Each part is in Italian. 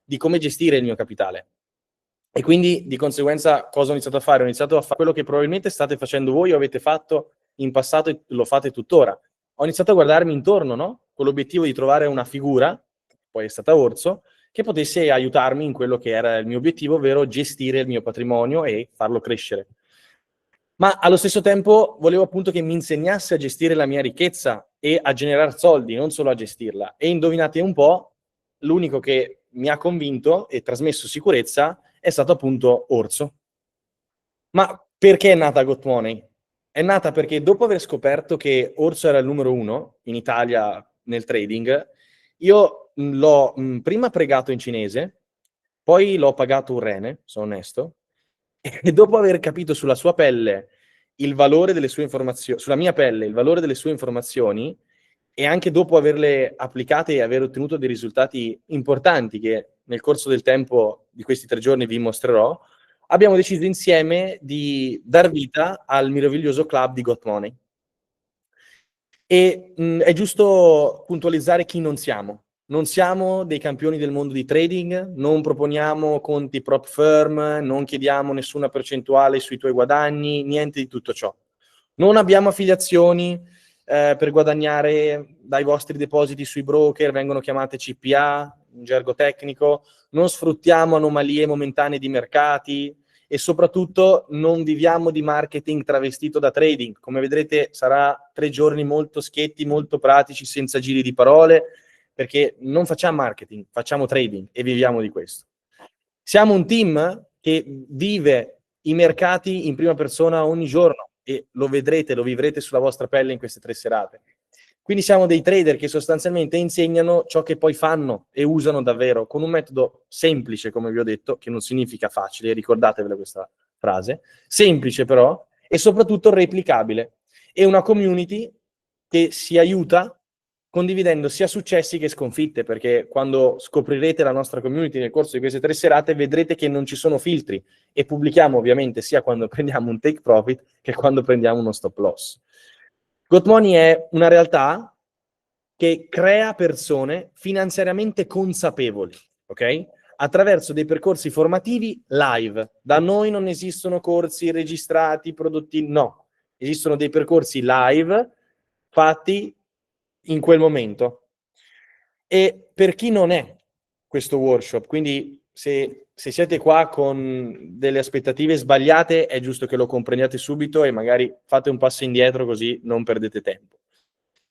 di come gestire il mio capitale. E quindi di conseguenza cosa ho iniziato a fare? Ho iniziato a fare quello che probabilmente state facendo voi o avete fatto in passato e lo fate tuttora. Ho iniziato a guardarmi intorno, no? Con l'obiettivo di trovare una figura, poi è stata Orso, che potesse aiutarmi in quello che era il mio obiettivo, ovvero gestire il mio patrimonio e farlo crescere. Ma allo stesso tempo volevo appunto che mi insegnasse a gestire la mia ricchezza e a generare soldi, non solo a gestirla. E indovinate un po', l'unico che mi ha convinto e trasmesso sicurezza è stato appunto Orso. Ma perché è nata Got Money? È nata perché dopo aver scoperto che Orso era il numero 1 in Italia nel trading, io l'ho prima pregato in cinese, poi l'ho pagato un rene, sono onesto, e dopo aver capito sulla sua pelle il valore delle sue informazioni, sulla mia pelle il valore delle sue informazioni, e anche dopo averle applicate e aver ottenuto dei risultati importanti che nel corso del tempo di questi 3 giorni vi mostrerò, abbiamo deciso insieme di dar vita al meraviglioso club di Got Money. E è giusto puntualizzare chi non siamo. Non siamo dei campioni del mondo di trading, non proponiamo conti prop firm, non chiediamo nessuna percentuale sui tuoi guadagni, niente di tutto ciò. Non abbiamo affiliazioni per guadagnare dai vostri depositi sui broker, vengono chiamate CPA, in gergo tecnico, non sfruttiamo anomalie momentanee di mercati e soprattutto non viviamo di marketing travestito da trading. Come vedrete sarà 3 giorni molto schietti, molto pratici, senza giri di parole, perché non facciamo marketing, facciamo trading e viviamo di questo. Siamo un team che vive i mercati in prima persona ogni giorno e lo vedrete, lo vivrete sulla vostra pelle in queste 3 serate. Quindi siamo dei trader che sostanzialmente insegnano ciò che poi fanno e usano davvero con un metodo semplice, come vi ho detto, che non significa facile, ricordatevela questa frase, semplice però e soprattutto replicabile. E una community che si aiuta condividendo sia successi che sconfitte, perché quando scoprirete la nostra community nel corso di queste 3 serate vedrete che non ci sono filtri e pubblichiamo ovviamente sia quando prendiamo un take profit che quando prendiamo uno stop loss. Got Money è una realtà che crea persone finanziariamente consapevoli, ok? Attraverso dei percorsi formativi live. Da noi non esistono corsi registrati, prodotti, no. Esistono dei percorsi live fatti in quel momento. E per chi non è questo workshop, quindi se siete qua con delle aspettative sbagliate, è giusto che lo comprendiate subito e magari fate un passo indietro così non perdete tempo.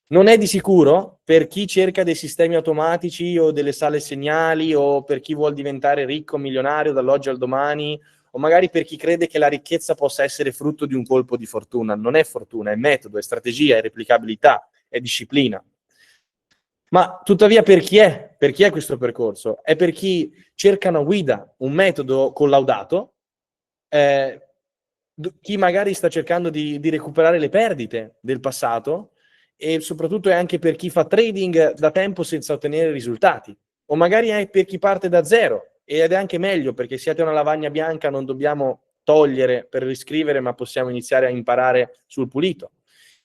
Non è di sicuro per chi cerca dei sistemi automatici o delle sale segnali o per chi vuol diventare ricco, milionario dall'oggi al domani o magari per chi crede che la ricchezza possa essere frutto di un colpo di fortuna. Non è fortuna, è metodo, è strategia, è replicabilità, è disciplina. Ma tuttavia per chi è? Per chi è questo percorso? È per chi cerca una guida, un metodo collaudato, chi magari sta cercando di recuperare le perdite del passato e soprattutto è anche per chi fa trading da tempo senza ottenere risultati. O magari è per chi parte da zero ed è anche meglio perché siete una lavagna bianca, non dobbiamo togliere per riscrivere, ma possiamo iniziare a imparare sul pulito.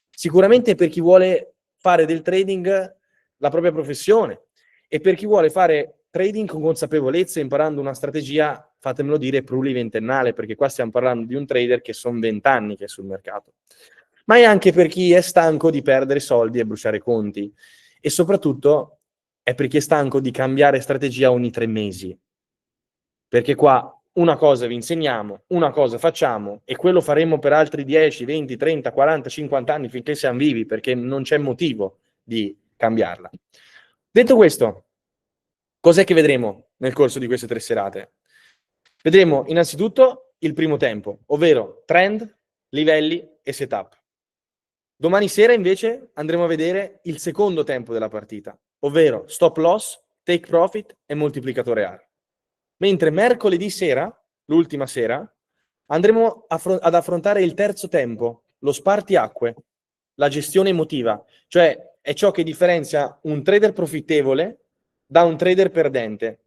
Sicuramente per chi vuole fare del trading la propria professione e per chi vuole fare trading con consapevolezza imparando una strategia, fatemelo dire, pluriventennale, perché qua stiamo parlando di un trader che sono 20 anni che è sul mercato. Ma è anche per chi è stanco di perdere soldi e bruciare conti e soprattutto è per chi è stanco di cambiare strategia ogni 3 mesi, perché qua una cosa vi insegniamo, una cosa facciamo e quello faremo per altri 10, 20, 30, 40, 50 anni finché siamo vivi, perché non c'è motivo di cambiarla. Detto questo, cos'è che vedremo nel corso di queste 3 serate? Vedremo innanzitutto il primo tempo, ovvero trend, livelli e setup. Domani sera invece andremo a vedere il secondo tempo della partita, ovvero stop loss, take profit e moltiplicatore ARC. Mentre mercoledì sera, l'ultima sera, andremo ad affrontare il terzo tempo, lo spartiacque, la gestione emotiva, cioè è ciò che differenzia un trader profittevole da un trader perdente.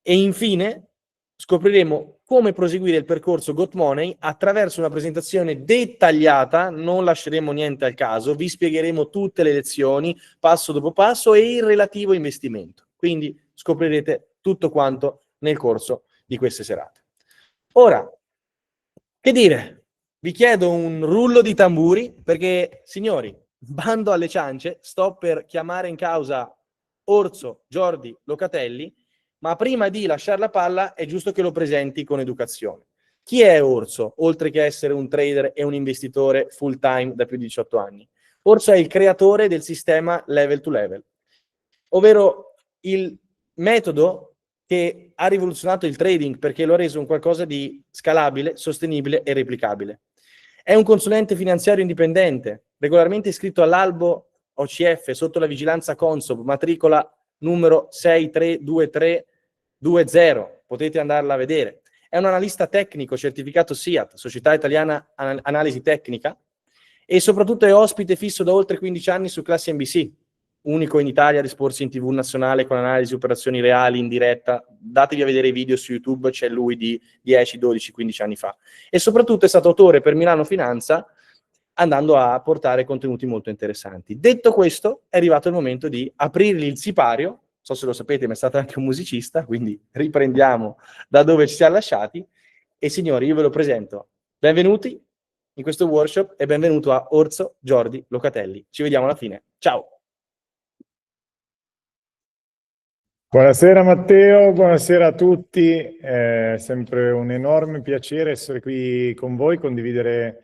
E infine scopriremo come proseguire il percorso Got Money attraverso una presentazione dettagliata, non lasceremo niente al caso, vi spiegheremo tutte le lezioni passo dopo passo e il relativo investimento. Quindi scoprirete tutto quanto nel corso di queste serate. Ora, che dire? Vi chiedo un rullo di tamburi perché, signori, bando alle ciance, sto per chiamare in causa Orso Jordi Locatelli, ma prima di lasciare la palla è giusto che lo presenti con educazione. Chi è Orso, oltre che essere un trader e un investitore full time da più di 18 anni? Orso è il creatore del sistema Level to Level, ovvero il metodo che ha rivoluzionato il trading perché lo ha reso un qualcosa di scalabile, sostenibile e replicabile. È un consulente finanziario indipendente, regolarmente iscritto all'albo OCF sotto la vigilanza Consob, matricola numero 632320, potete andarla a vedere. È un analista tecnico certificato SIAT, Società Italiana Analisi Tecnica, e soprattutto è ospite fisso da oltre 15 anni su Classe NBC, unico in Italia ad esporsi in TV nazionale con analisi di operazioni reali in diretta. Datevi a vedere i video su YouTube, c'è lui di 10, 12, 15 anni fa. E soprattutto è stato autore per Milano Finanza, andando a portare contenuti molto interessanti. Detto questo, è arrivato il momento di aprirgli il sipario. Non so se lo sapete, ma è stato anche un musicista, quindi riprendiamo da dove ci siamo lasciati. E signori, io ve lo presento. Benvenuti in questo workshop e benvenuto a Orso Jordi Locatelli. Ci vediamo alla fine. Ciao! Buonasera Matteo, buonasera a tutti, è sempre un enorme piacere essere qui con voi, condividere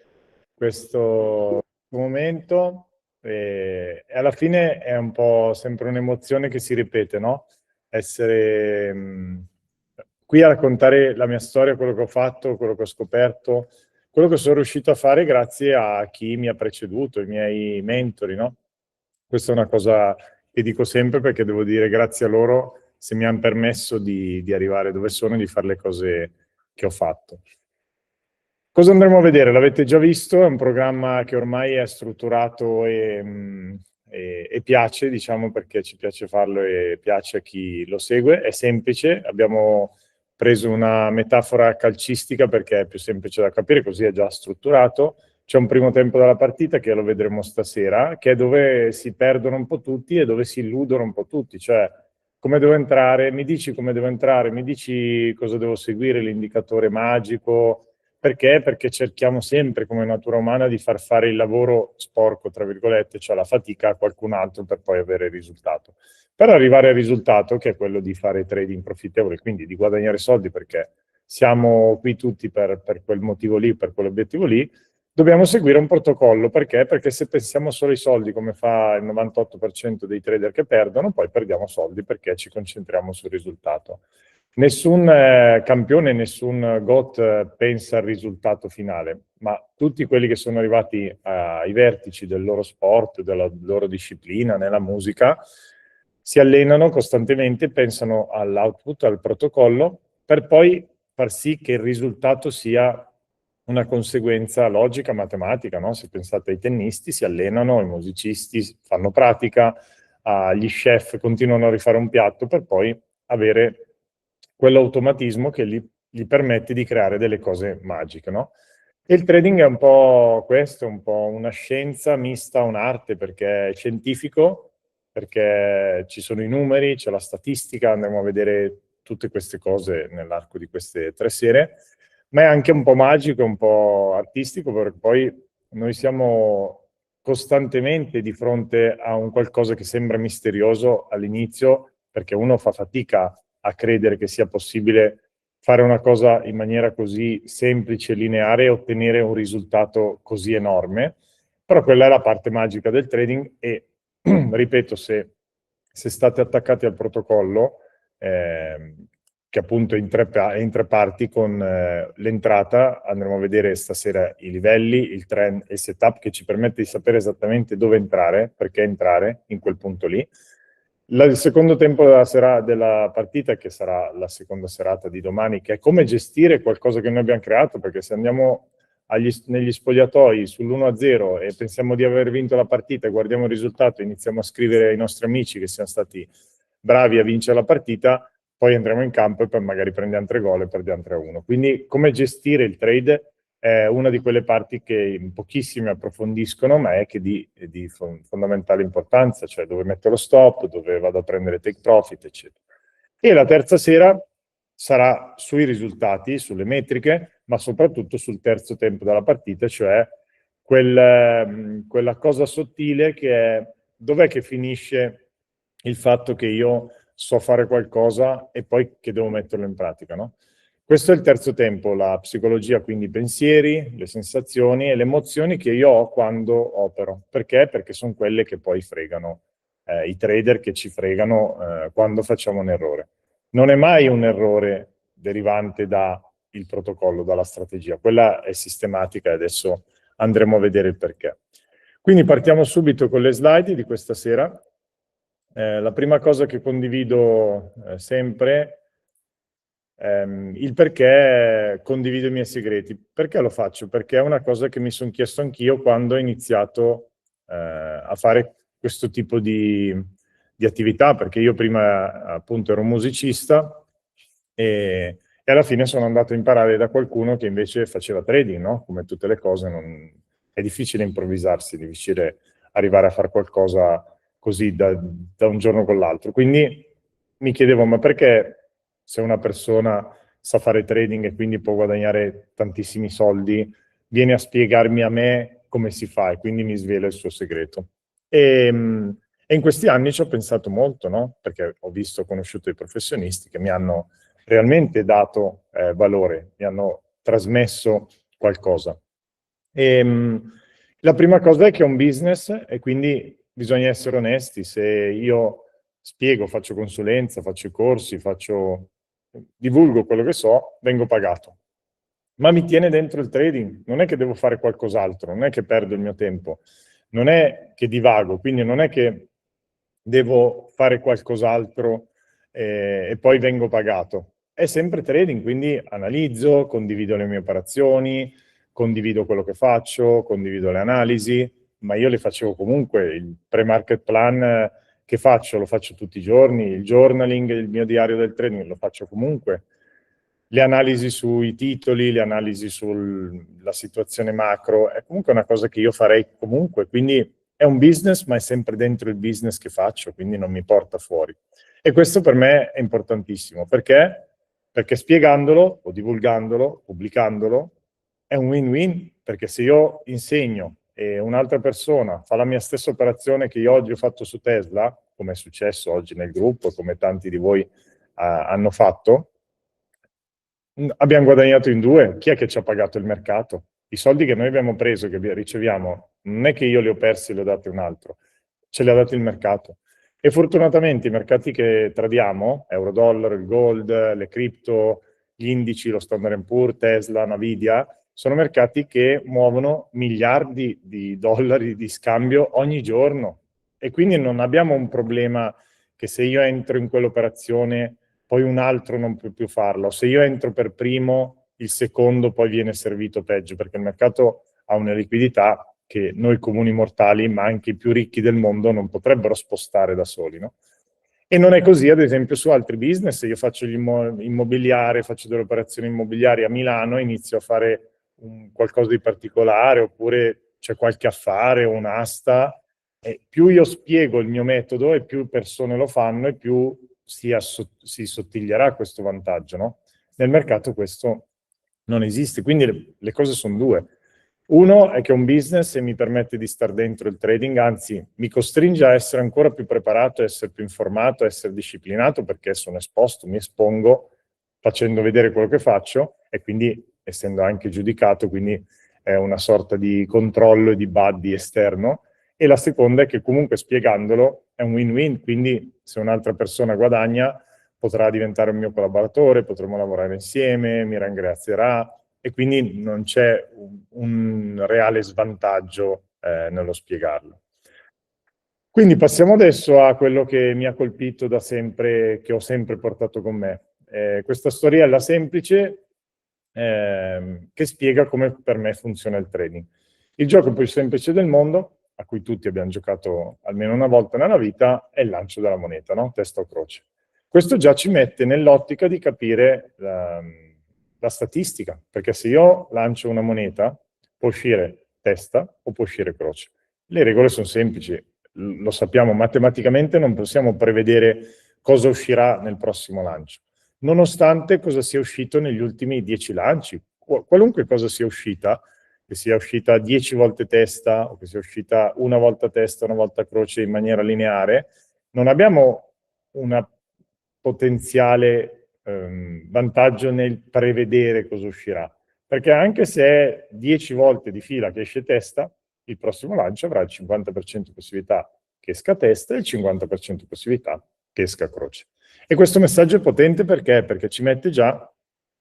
questo momento e alla fine è un po' sempre un'emozione che si ripete, no? Essere qui a raccontare la mia storia, quello che ho fatto, quello che ho scoperto, quello che sono riuscito a fare grazie a chi mi ha preceduto, i miei mentori, no? Questa è una cosa che dico sempre perché devo dire grazie a loro se mi hanno permesso di arrivare dove sono e di fare le cose che ho fatto. Cosa andremo a vedere? L'avete già visto, è un programma che ormai è strutturato e piace, diciamo, perché ci piace farlo e piace a chi lo segue. È semplice, abbiamo preso una metafora calcistica perché è più semplice da capire, così è già strutturato. C'è un primo tempo della partita che lo vedremo stasera, che è dove si perdono un po' tutti e dove si illudono un po' tutti, cioè come devo entrare, mi dici come devo entrare, mi dici cosa devo seguire, l'indicatore magico, perché? Perché cerchiamo sempre come natura umana di far fare il lavoro sporco, tra virgolette, cioè la fatica a qualcun altro per poi avere il risultato. Per arrivare al risultato, che è quello di fare trading profittevole, quindi di guadagnare soldi, perché siamo qui tutti per quel motivo lì, per quell'obiettivo lì, dobbiamo seguire un protocollo. Perché? Perché se pensiamo solo ai soldi, come fa il 98% dei trader che perdono, poi perdiamo soldi perché ci concentriamo sul risultato. Nessun campione, nessun GOAT pensa al risultato finale, ma tutti quelli che sono arrivati ai vertici del loro sport, della loro disciplina, nella musica, si allenano costantemente, pensano all'output, al protocollo, per poi far sì che il risultato sia una conseguenza logica, matematica, no? Se pensate ai tennisti, si allenano, i musicisti fanno pratica, gli chef continuano a rifare un piatto per poi avere quell'automatismo che gli permette di creare delle cose magiche, no? E il trading è un po' questo, un po' una scienza mista a un'arte, perché è scientifico, perché ci sono i numeri, c'è la statistica, andremo a vedere tutte queste cose nell'arco di queste 3 sere, ma è anche un po' magico, un po' artistico, perché poi noi siamo costantemente di fronte a un qualcosa che sembra misterioso all'inizio, perché uno fa fatica a credere che sia possibile fare una cosa in maniera così semplice, lineare e ottenere un risultato così enorme. Però quella è la parte magica del trading e, ripeto, se state attaccati al protocollo, che appunto è in tre parti, con l'entrata andremo a vedere stasera i livelli, il trend e il setup che ci permette di sapere esattamente dove entrare, perché entrare in quel punto lì. Il secondo tempo della partita, che sarà la seconda serata di domani, che è come gestire qualcosa che noi abbiamo creato, perché se andiamo negli spogliatoi sull'1-0 e pensiamo di aver vinto la partita e guardiamo il risultato e iniziamo a scrivere ai nostri amici che siamo stati bravi a vincere la partita, poi entriamo in campo e poi magari prendiamo 3 gol e perdiamo 3-1. Quindi come gestire il trade è una di quelle parti che pochissimi approfondiscono, ma è che di fondamentale importanza, cioè dove metto lo stop, dove vado a prendere take profit, eccetera. E la terza sera sarà sui risultati, sulle metriche, ma soprattutto sul terzo tempo della partita, cioè quella cosa sottile che è dov'è che finisce il fatto che io so fare qualcosa e poi che devo metterlo in pratica, no? Questo è il terzo tempo, la psicologia, quindi i pensieri, le sensazioni e le emozioni che io ho quando opero. Perché? Perché sono quelle che poi fregano i trader, che ci fregano quando facciamo un errore. Non è mai un errore derivante dal protocollo, dalla strategia. Quella è sistematica e adesso andremo a vedere il perché. Quindi partiamo subito con le slide di questa sera. La prima cosa che condivido sempre il perché condivido i miei segreti. Perché lo faccio? Perché è una cosa che mi sono chiesto anch'io quando ho iniziato a fare questo tipo di attività, perché io prima appunto ero musicista e alla fine sono andato a imparare da qualcuno che invece faceva trading, no? Come tutte le cose, è difficile improvvisarsi, è difficile arrivare a fare qualcosa così da un giorno con l'altro. Quindi mi chiedevo, ma perché se una persona sa fare trading e quindi può guadagnare tantissimi soldi, viene a spiegarmi a me come si fa e quindi mi svela il suo segreto. E in questi anni ci ho pensato molto, no? Perché ho conosciuto i professionisti che mi hanno realmente dato valore, mi hanno trasmesso qualcosa. La prima cosa è che è un business e quindi bisogna essere onesti. Se io spiego, faccio consulenza, faccio i corsi, divulgo quello che so, vengo pagato. Ma mi tiene dentro il trading, non è che devo fare qualcos'altro, non è che perdo il mio tempo, non è che divago, quindi non è che devo fare qualcos'altro e poi vengo pagato. È sempre trading, quindi analizzo, condivido le mie operazioni, condivido quello che faccio, condivido le analisi, ma io le facevo comunque. Il pre-market plan che faccio lo faccio tutti i giorni, il journaling, il mio diario del trading lo faccio comunque. Le analisi sui titoli, le analisi sulla situazione macro, è comunque una cosa che io farei comunque, quindi è un business, ma è sempre dentro il business che faccio, quindi non mi porta fuori. E questo per me è importantissimo, perché? Perché spiegandolo, o divulgandolo, pubblicandolo, è un win-win, perché se io insegno e un'altra persona fa la mia stessa operazione che io oggi ho fatto su Tesla, come è successo oggi nel gruppo, come tanti di voi hanno fatto, abbiamo guadagnato in due. Chi è che ci ha pagato il mercato? I soldi che noi abbiamo preso, che riceviamo, non è che io li ho persi e li ho dati a un altro, ce li ha dati il mercato. E fortunatamente i mercati che tradiamo, euro-dollaro, il gold, le cripto, gli indici, lo Standard & Poor's, Tesla, Nvidia, sono mercati che muovono miliardi di dollari di scambio ogni giorno. E quindi non abbiamo un problema che se io entro in quell'operazione poi un altro non può più farlo. Se io entro per primo, il secondo poi viene servito peggio, perché il mercato ha una liquidità che noi comuni mortali, ma anche i più ricchi del mondo, non potrebbero spostare da soli, no? E non è così, ad esempio, su altri business. Io faccio l'immobiliare, faccio delle operazioni immobiliari a Milano, inizio a fare qualcosa di particolare, oppure c'è qualche affare o un'asta, e più io spiego il mio metodo e più persone lo fanno e più si sottiglierà questo vantaggio, no? Nel mercato questo non esiste, quindi le cose sono due. Uno è che è un business e mi permette di stare dentro il trading, anzi mi costringe a essere ancora più preparato, a essere più informato, a essere disciplinato, perché sono esposto, mi espongo facendo vedere quello che faccio e quindi essendo anche giudicato, quindi è una sorta di controllo e di buddy esterno. E la seconda è che comunque spiegandolo è un win-win, quindi se un'altra persona guadagna potrà diventare un mio collaboratore, potremo lavorare insieme, mi ringrazierà e quindi non c'è un reale svantaggio nello spiegarlo. Quindi passiamo adesso a quello che mi ha colpito da sempre, che ho sempre portato con me. Questa storiella semplice che spiega come per me funziona il trading. Il gioco più semplice del mondo, a cui tutti abbiamo giocato almeno una volta nella vita, è il lancio della moneta, no? Testa o croce. Questo già ci mette nell'ottica di capire la statistica, perché se io lancio una moneta può uscire testa o può uscire croce. Le regole sono semplici, lo sappiamo, matematicamente non possiamo prevedere cosa uscirà nel prossimo lancio, nonostante cosa sia uscito negli ultimi 10 lanci. Qualunque cosa sia uscita, che sia uscita 10 volte testa o che sia uscita una volta testa, una volta croce in maniera lineare, non abbiamo una potenziale vantaggio nel prevedere cosa uscirà. Perché anche se è 10 volte di fila che esce testa, il prossimo lancio avrà il 50% di possibilità che esca testa e il 50% di possibilità che esca croce. E questo messaggio è potente perché? Perché ci mette già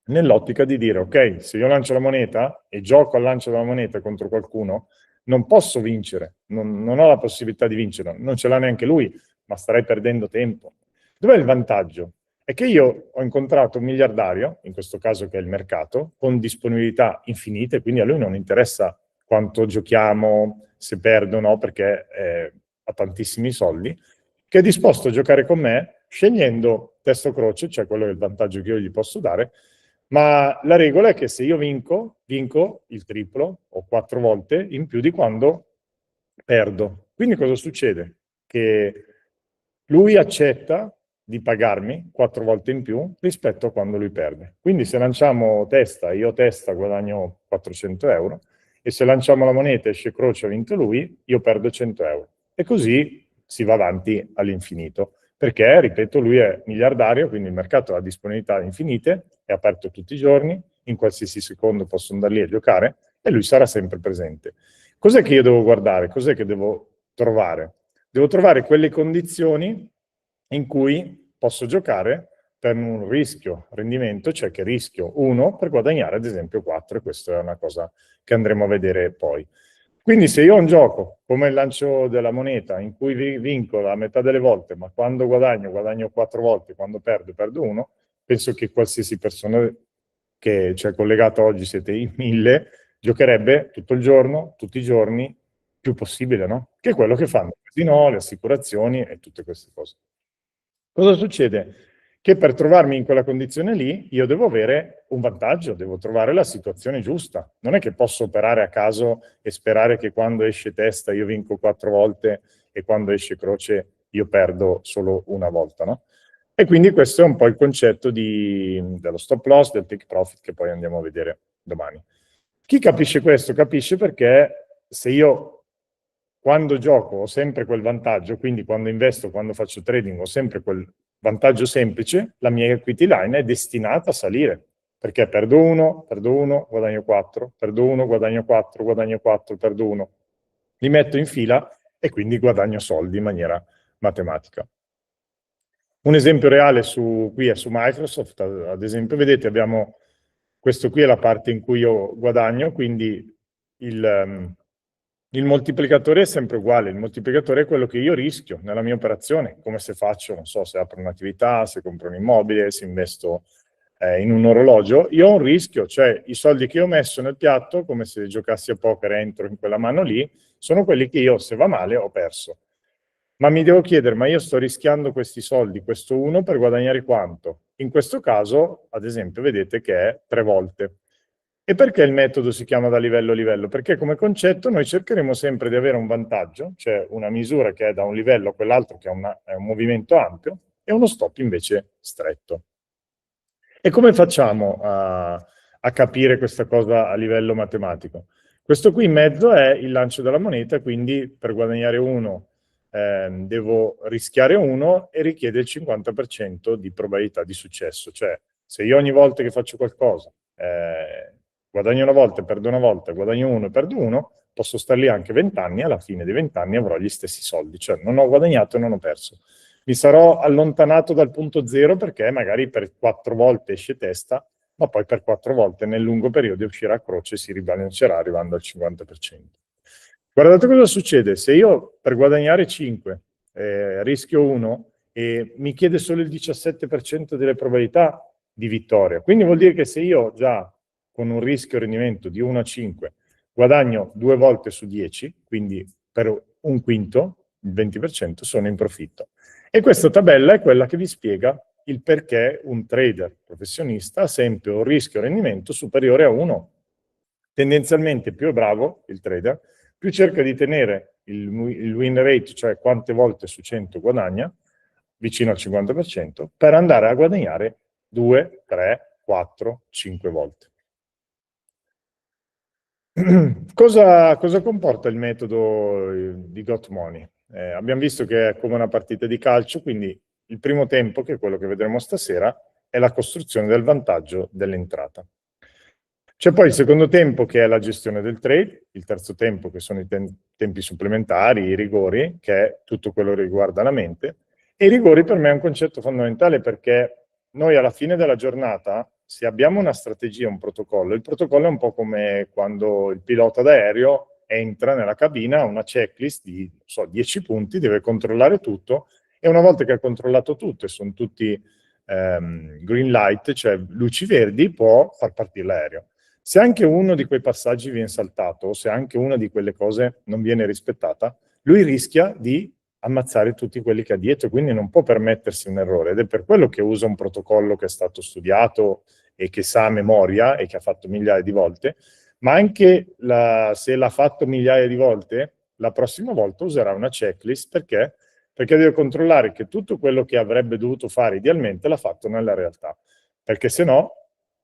nell'ottica di dire, ok, se io lancio la moneta e gioco al lancio della moneta contro qualcuno, non posso vincere, non ho la possibilità di vincere, non ce l'ha neanche lui, ma starei perdendo tempo. Dov'è il vantaggio? È che io ho incontrato un miliardario, in questo caso che è il mercato, con disponibilità infinite, quindi a lui non interessa quanto giochiamo, se perdo o no, perché ha tantissimi soldi, che è disposto a giocare con me scegliendo testa o croce, cioè quello è il vantaggio che io gli posso dare, ma la regola è che se io vinco il triplo o 4 volte in più di quando perdo. Quindi cosa succede? Che lui accetta di pagarmi 4 volte in più rispetto a quando lui perde. Quindi se lanciamo testa, io testa guadagno 400 euro, e se lanciamo la moneta esce croce, ha vinto lui, io perdo 100 euro. E così si va avanti all'infinito. Perché, ripeto, lui è miliardario, quindi il mercato ha disponibilità infinite, è aperto tutti i giorni, in qualsiasi secondo posso andare lì a giocare e lui sarà sempre presente. Cos'è che io devo guardare? Cos'è che devo trovare? Devo trovare quelle condizioni in cui posso giocare per un rischio rendimento, cioè che rischio 1 per guadagnare ad esempio 4, e questa è una cosa che andremo a vedere poi. Quindi se io ho un gioco come il lancio della moneta in cui vinco la metà delle volte, ma quando guadagno 4 volte, quando perdo 1, penso che qualsiasi persona che c'è collegata oggi, siete in 1000, giocherebbe tutto il giorno, tutti i giorni, più possibile, no? Che è quello che fanno i casino, le assicurazioni e tutte queste cose. Cosa succede? Che per trovarmi in quella condizione lì io devo avere un vantaggio, devo trovare la situazione giusta. Non è che posso operare a caso e sperare che quando esce testa io vinco 4 volte e quando esce croce io perdo solo una volta, no? E quindi questo è un po' il concetto dello stop loss, del take profit, che poi andiamo a vedere domani. Chi capisce questo capisce perché se io quando gioco ho sempre quel vantaggio, quindi quando investo, quando faccio trading ho sempre quel vantaggio semplice, la mia equity line è destinata a salire, perché perdo 1, guadagno 4, perdo 1, guadagno 4, guadagno 4, perdo 1. Li metto in fila e quindi guadagno soldi in maniera matematica. Un esempio reale qui è su Microsoft, ad esempio, vedete, abbiamo questo qui è la parte in cui io guadagno, quindi il moltiplicatore è sempre uguale, il moltiplicatore è quello che io rischio nella mia operazione, come se faccio, non so, se apro un'attività, se compro un immobile, se investo in un orologio, io ho un rischio, cioè i soldi che ho messo nel piatto, come se giocassi a poker entro in quella mano lì, sono quelli che io, se va male, ho perso. Ma mi devo chiedere, ma io sto rischiando questi soldi, questo 1, per guadagnare quanto? In questo caso, ad esempio, vedete che è 3 volte. E perché il metodo si chiama da livello a livello? Perché come concetto noi cercheremo sempre di avere un vantaggio, cioè una misura che è da un livello a quell'altro, che è un movimento ampio, e uno stop invece stretto. E come facciamo a capire questa cosa a livello matematico? Questo qui in mezzo è il lancio della moneta, quindi per guadagnare 1 devo rischiare 1 e richiede il 50% di probabilità di successo. Cioè, se io ogni volta che faccio qualcosa guadagno una volta, perdo una volta, guadagno 1 e perdo 1, posso star lì anche 20 anni, alla fine dei 20 anni avrò gli stessi soldi. Cioè, non ho guadagnato e non ho perso. Mi sarò allontanato dal punto zero perché magari per 4 volte esce testa, ma poi per 4 volte nel lungo periodo uscirà a croce e si ribilancerà arrivando al 50%. Guardate cosa succede, se io per guadagnare 5 rischio 1 e mi chiede solo il 17% delle probabilità di vittoria, quindi vuol dire che se io già con un rischio rendimento di 1 a 5 guadagno 2 volte su 10, quindi per un quinto, il 20%, sono in profitto. E questa tabella è quella che vi spiega il perché un trader professionista ha sempre un rischio rendimento superiore a 1. Tendenzialmente più è bravo il trader, più cerca di tenere il win rate, cioè quante volte su 100 guadagna, vicino al 50%, per andare a guadagnare 2, 3, 4, 5 volte. Cosa comporta il metodo di Got Money? Abbiamo visto che è come una partita di calcio, quindi il primo tempo, che è quello che vedremo stasera, è la costruzione del vantaggio dell'entrata. C'è poi il secondo tempo, che è la gestione del trade, il terzo tempo, che sono i tempi supplementari, i rigori, che è tutto quello che riguarda la mente. E i rigori per me è un concetto fondamentale, perché noi alla fine della giornata, se abbiamo una strategia, un protocollo, il protocollo è un po' come quando il pilota d'aereo entra nella cabina, ha una checklist di, non so, 10 punti, deve controllare tutto, e una volta che ha controllato tutto e sono tutti green light, cioè luci verdi, può far partire l'aereo. Se anche uno di quei passaggi viene saltato, o se anche una di quelle cose non viene rispettata, lui rischia di ammazzare tutti quelli che ha dietro, quindi non può permettersi un errore, ed è per quello che usa un protocollo che è stato studiato e che sa a memoria e che ha fatto migliaia di volte, ma anche se l'ha fatto migliaia di volte, la prossima volta userà una checklist. Perché? Perché deve controllare che tutto quello che avrebbe dovuto fare idealmente l'ha fatto nella realtà, perché se no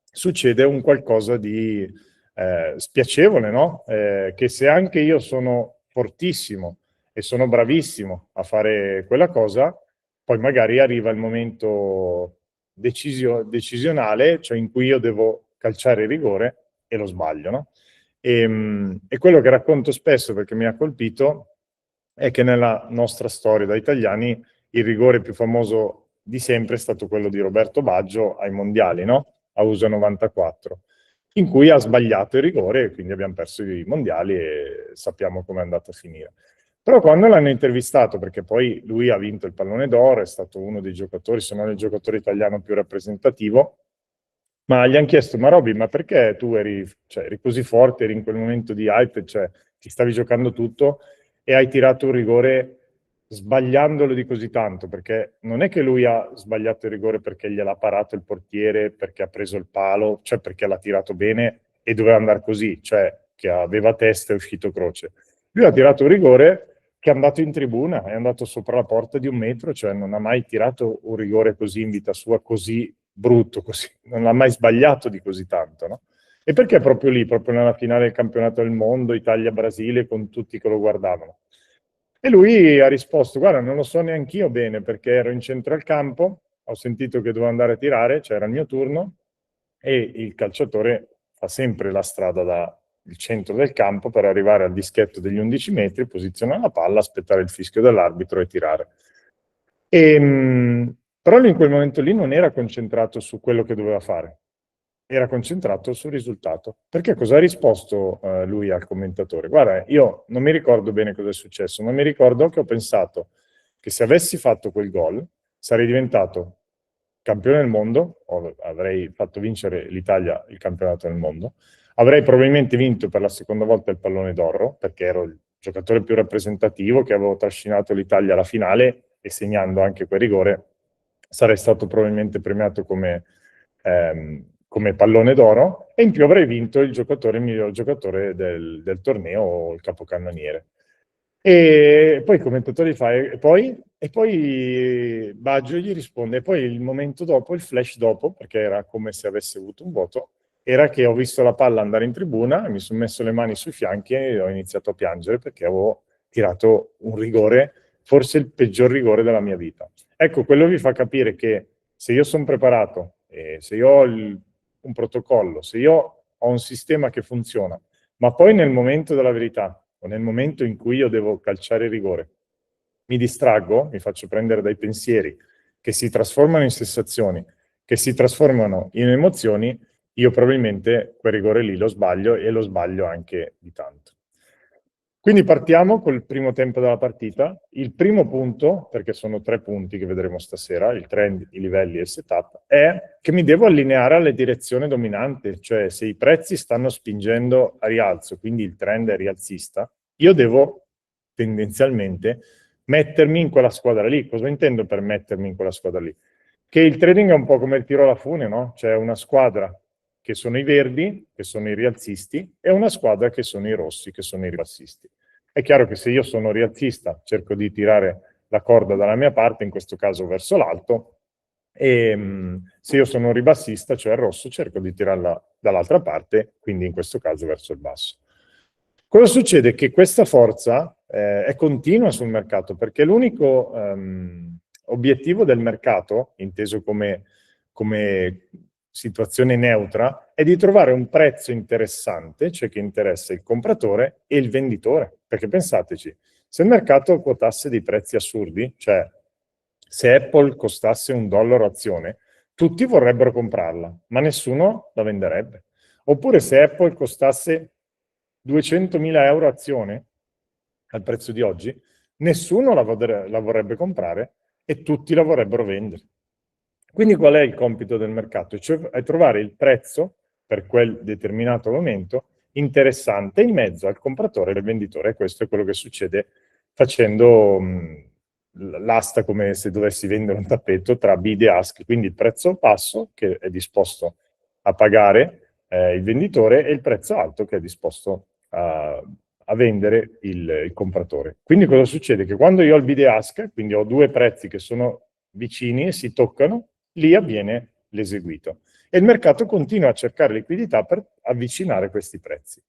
succede un qualcosa di spiacevole, no? Che se anche io sono fortissimo e sono bravissimo a fare quella cosa, poi magari arriva il momento decisionale, cioè in cui io devo calciare il rigore e lo sbaglio, no? E quello che racconto spesso, perché mi ha colpito, è che nella nostra storia da italiani il rigore più famoso di sempre è stato quello di Roberto Baggio ai mondiali, no? A USA 94, in cui ha sbagliato il rigore e quindi abbiamo perso i mondiali e sappiamo come è andato a finire. Però quando l'hanno intervistato, perché poi lui ha vinto il pallone d'oro, è stato uno dei giocatori, se non il giocatore italiano più rappresentativo, ma gli hanno chiesto: ma Roby, ma perché tu eri così forte, eri in quel momento di hype, cioè ti stavi giocando tutto e hai tirato un rigore sbagliandolo di così tanto? Perché non è che lui ha sbagliato il rigore perché gliel'ha parato il portiere, perché ha preso il palo, cioè perché l'ha tirato bene e doveva andare così, cioè che aveva testa e è uscito croce. Lui ha tirato un rigore che è andato in tribuna, è andato sopra la porta di 1 metro, cioè non ha mai tirato un rigore così in vita sua, così brutto, così, non l'ha mai sbagliato di così tanto, no? E perché proprio lì, proprio nella finale del campionato del mondo, Italia-Brasile, con tutti che lo guardavano? E lui ha risposto: guarda, non lo so neanch'io bene, perché ero in centro al campo, ho sentito che dovevo andare a tirare, cioè era il mio turno, e il calciatore fa sempre la strada dal centro del campo per arrivare al dischetto degli 11 metri, posizionare la palla, aspettare il fischio dell'arbitro e tirare. Però lui in quel momento lì non era concentrato su quello che doveva fare, era concentrato sul risultato. Perché cosa ha risposto lui al commentatore? Guarda, io non mi ricordo bene cosa è successo, ma mi ricordo che ho pensato che se avessi fatto quel gol sarei diventato campione del mondo, o avrei fatto vincere l'Italia il campionato del mondo, avrei probabilmente vinto per la seconda volta il pallone d'oro, perché ero il giocatore più rappresentativo, che avevo trascinato l'Italia alla finale, e segnando anche quel rigore sarei stato probabilmente premiato come pallone d'oro, e in più avrei vinto il miglior giocatore del torneo, o il capocannoniere. E poi il commentatore gli fa: e poi Baggio gli risponde: e poi il momento dopo, il flash dopo, perché era come se avesse avuto un voto, era che ho visto la palla andare in tribuna, mi sono messo le mani sui fianchi e ho iniziato a piangere, perché avevo tirato un rigore, forse il peggior rigore della mia vita. Ecco, quello vi fa capire che se io sono preparato, se io ho un protocollo, se io ho un sistema che funziona, ma poi nel momento della verità, o nel momento in cui io devo calciare il rigore, mi distraggo, mi faccio prendere dai pensieri che si trasformano in sensazioni, che si trasformano in emozioni, io probabilmente quel rigore lì lo sbaglio, e lo sbaglio anche di tanto. Quindi partiamo col primo tempo della partita. Il primo punto, perché sono 3 punti che vedremo stasera, il trend, i livelli e il setup, è che mi devo allineare alla direzione dominante, cioè se i prezzi stanno spingendo a rialzo, quindi il trend è rialzista, io devo tendenzialmente mettermi in quella squadra lì. Cosa intendo per mettermi in quella squadra lì? Che il trading è un po' come il tiro alla fune, no? C'è una squadra che sono i verdi, che sono i rialzisti, e una squadra che sono i rossi, che sono i ribassisti. È chiaro che se io sono rialzista, cerco di tirare la corda dalla mia parte, in questo caso verso l'alto, e se io sono un ribassista, cioè il rosso, cerco di tirarla dall'altra parte, quindi in questo caso verso il basso. Cosa succede? Che questa forza è continua sul mercato, perché l'unico obiettivo del mercato, inteso come situazione neutra, è di trovare un prezzo interessante, cioè che interessa il compratore e il venditore. Perché pensateci, se il mercato quotasse dei prezzi assurdi, cioè se Apple costasse $1 azione, tutti vorrebbero comprarla, ma nessuno la venderebbe. Oppure se Apple costasse 200.000 euro azione al prezzo di oggi, nessuno la vorrebbe comprare e tutti la vorrebbero vendere. Quindi qual è il compito del mercato? Cioè è trovare il prezzo per quel determinato momento interessante in mezzo al compratore e al venditore, e questo è quello che succede facendo l'asta, come se dovessi vendere un tappeto, tra bid e ask, quindi il prezzo basso che è disposto a pagare il venditore e il prezzo alto che è disposto a vendere il compratore. Quindi cosa succede? Che quando io ho il bid e ask, quindi ho due prezzi che sono vicini e si toccano, lì avviene l'eseguito. E il mercato continua a cercare liquidità per avvicinare questi prezzi.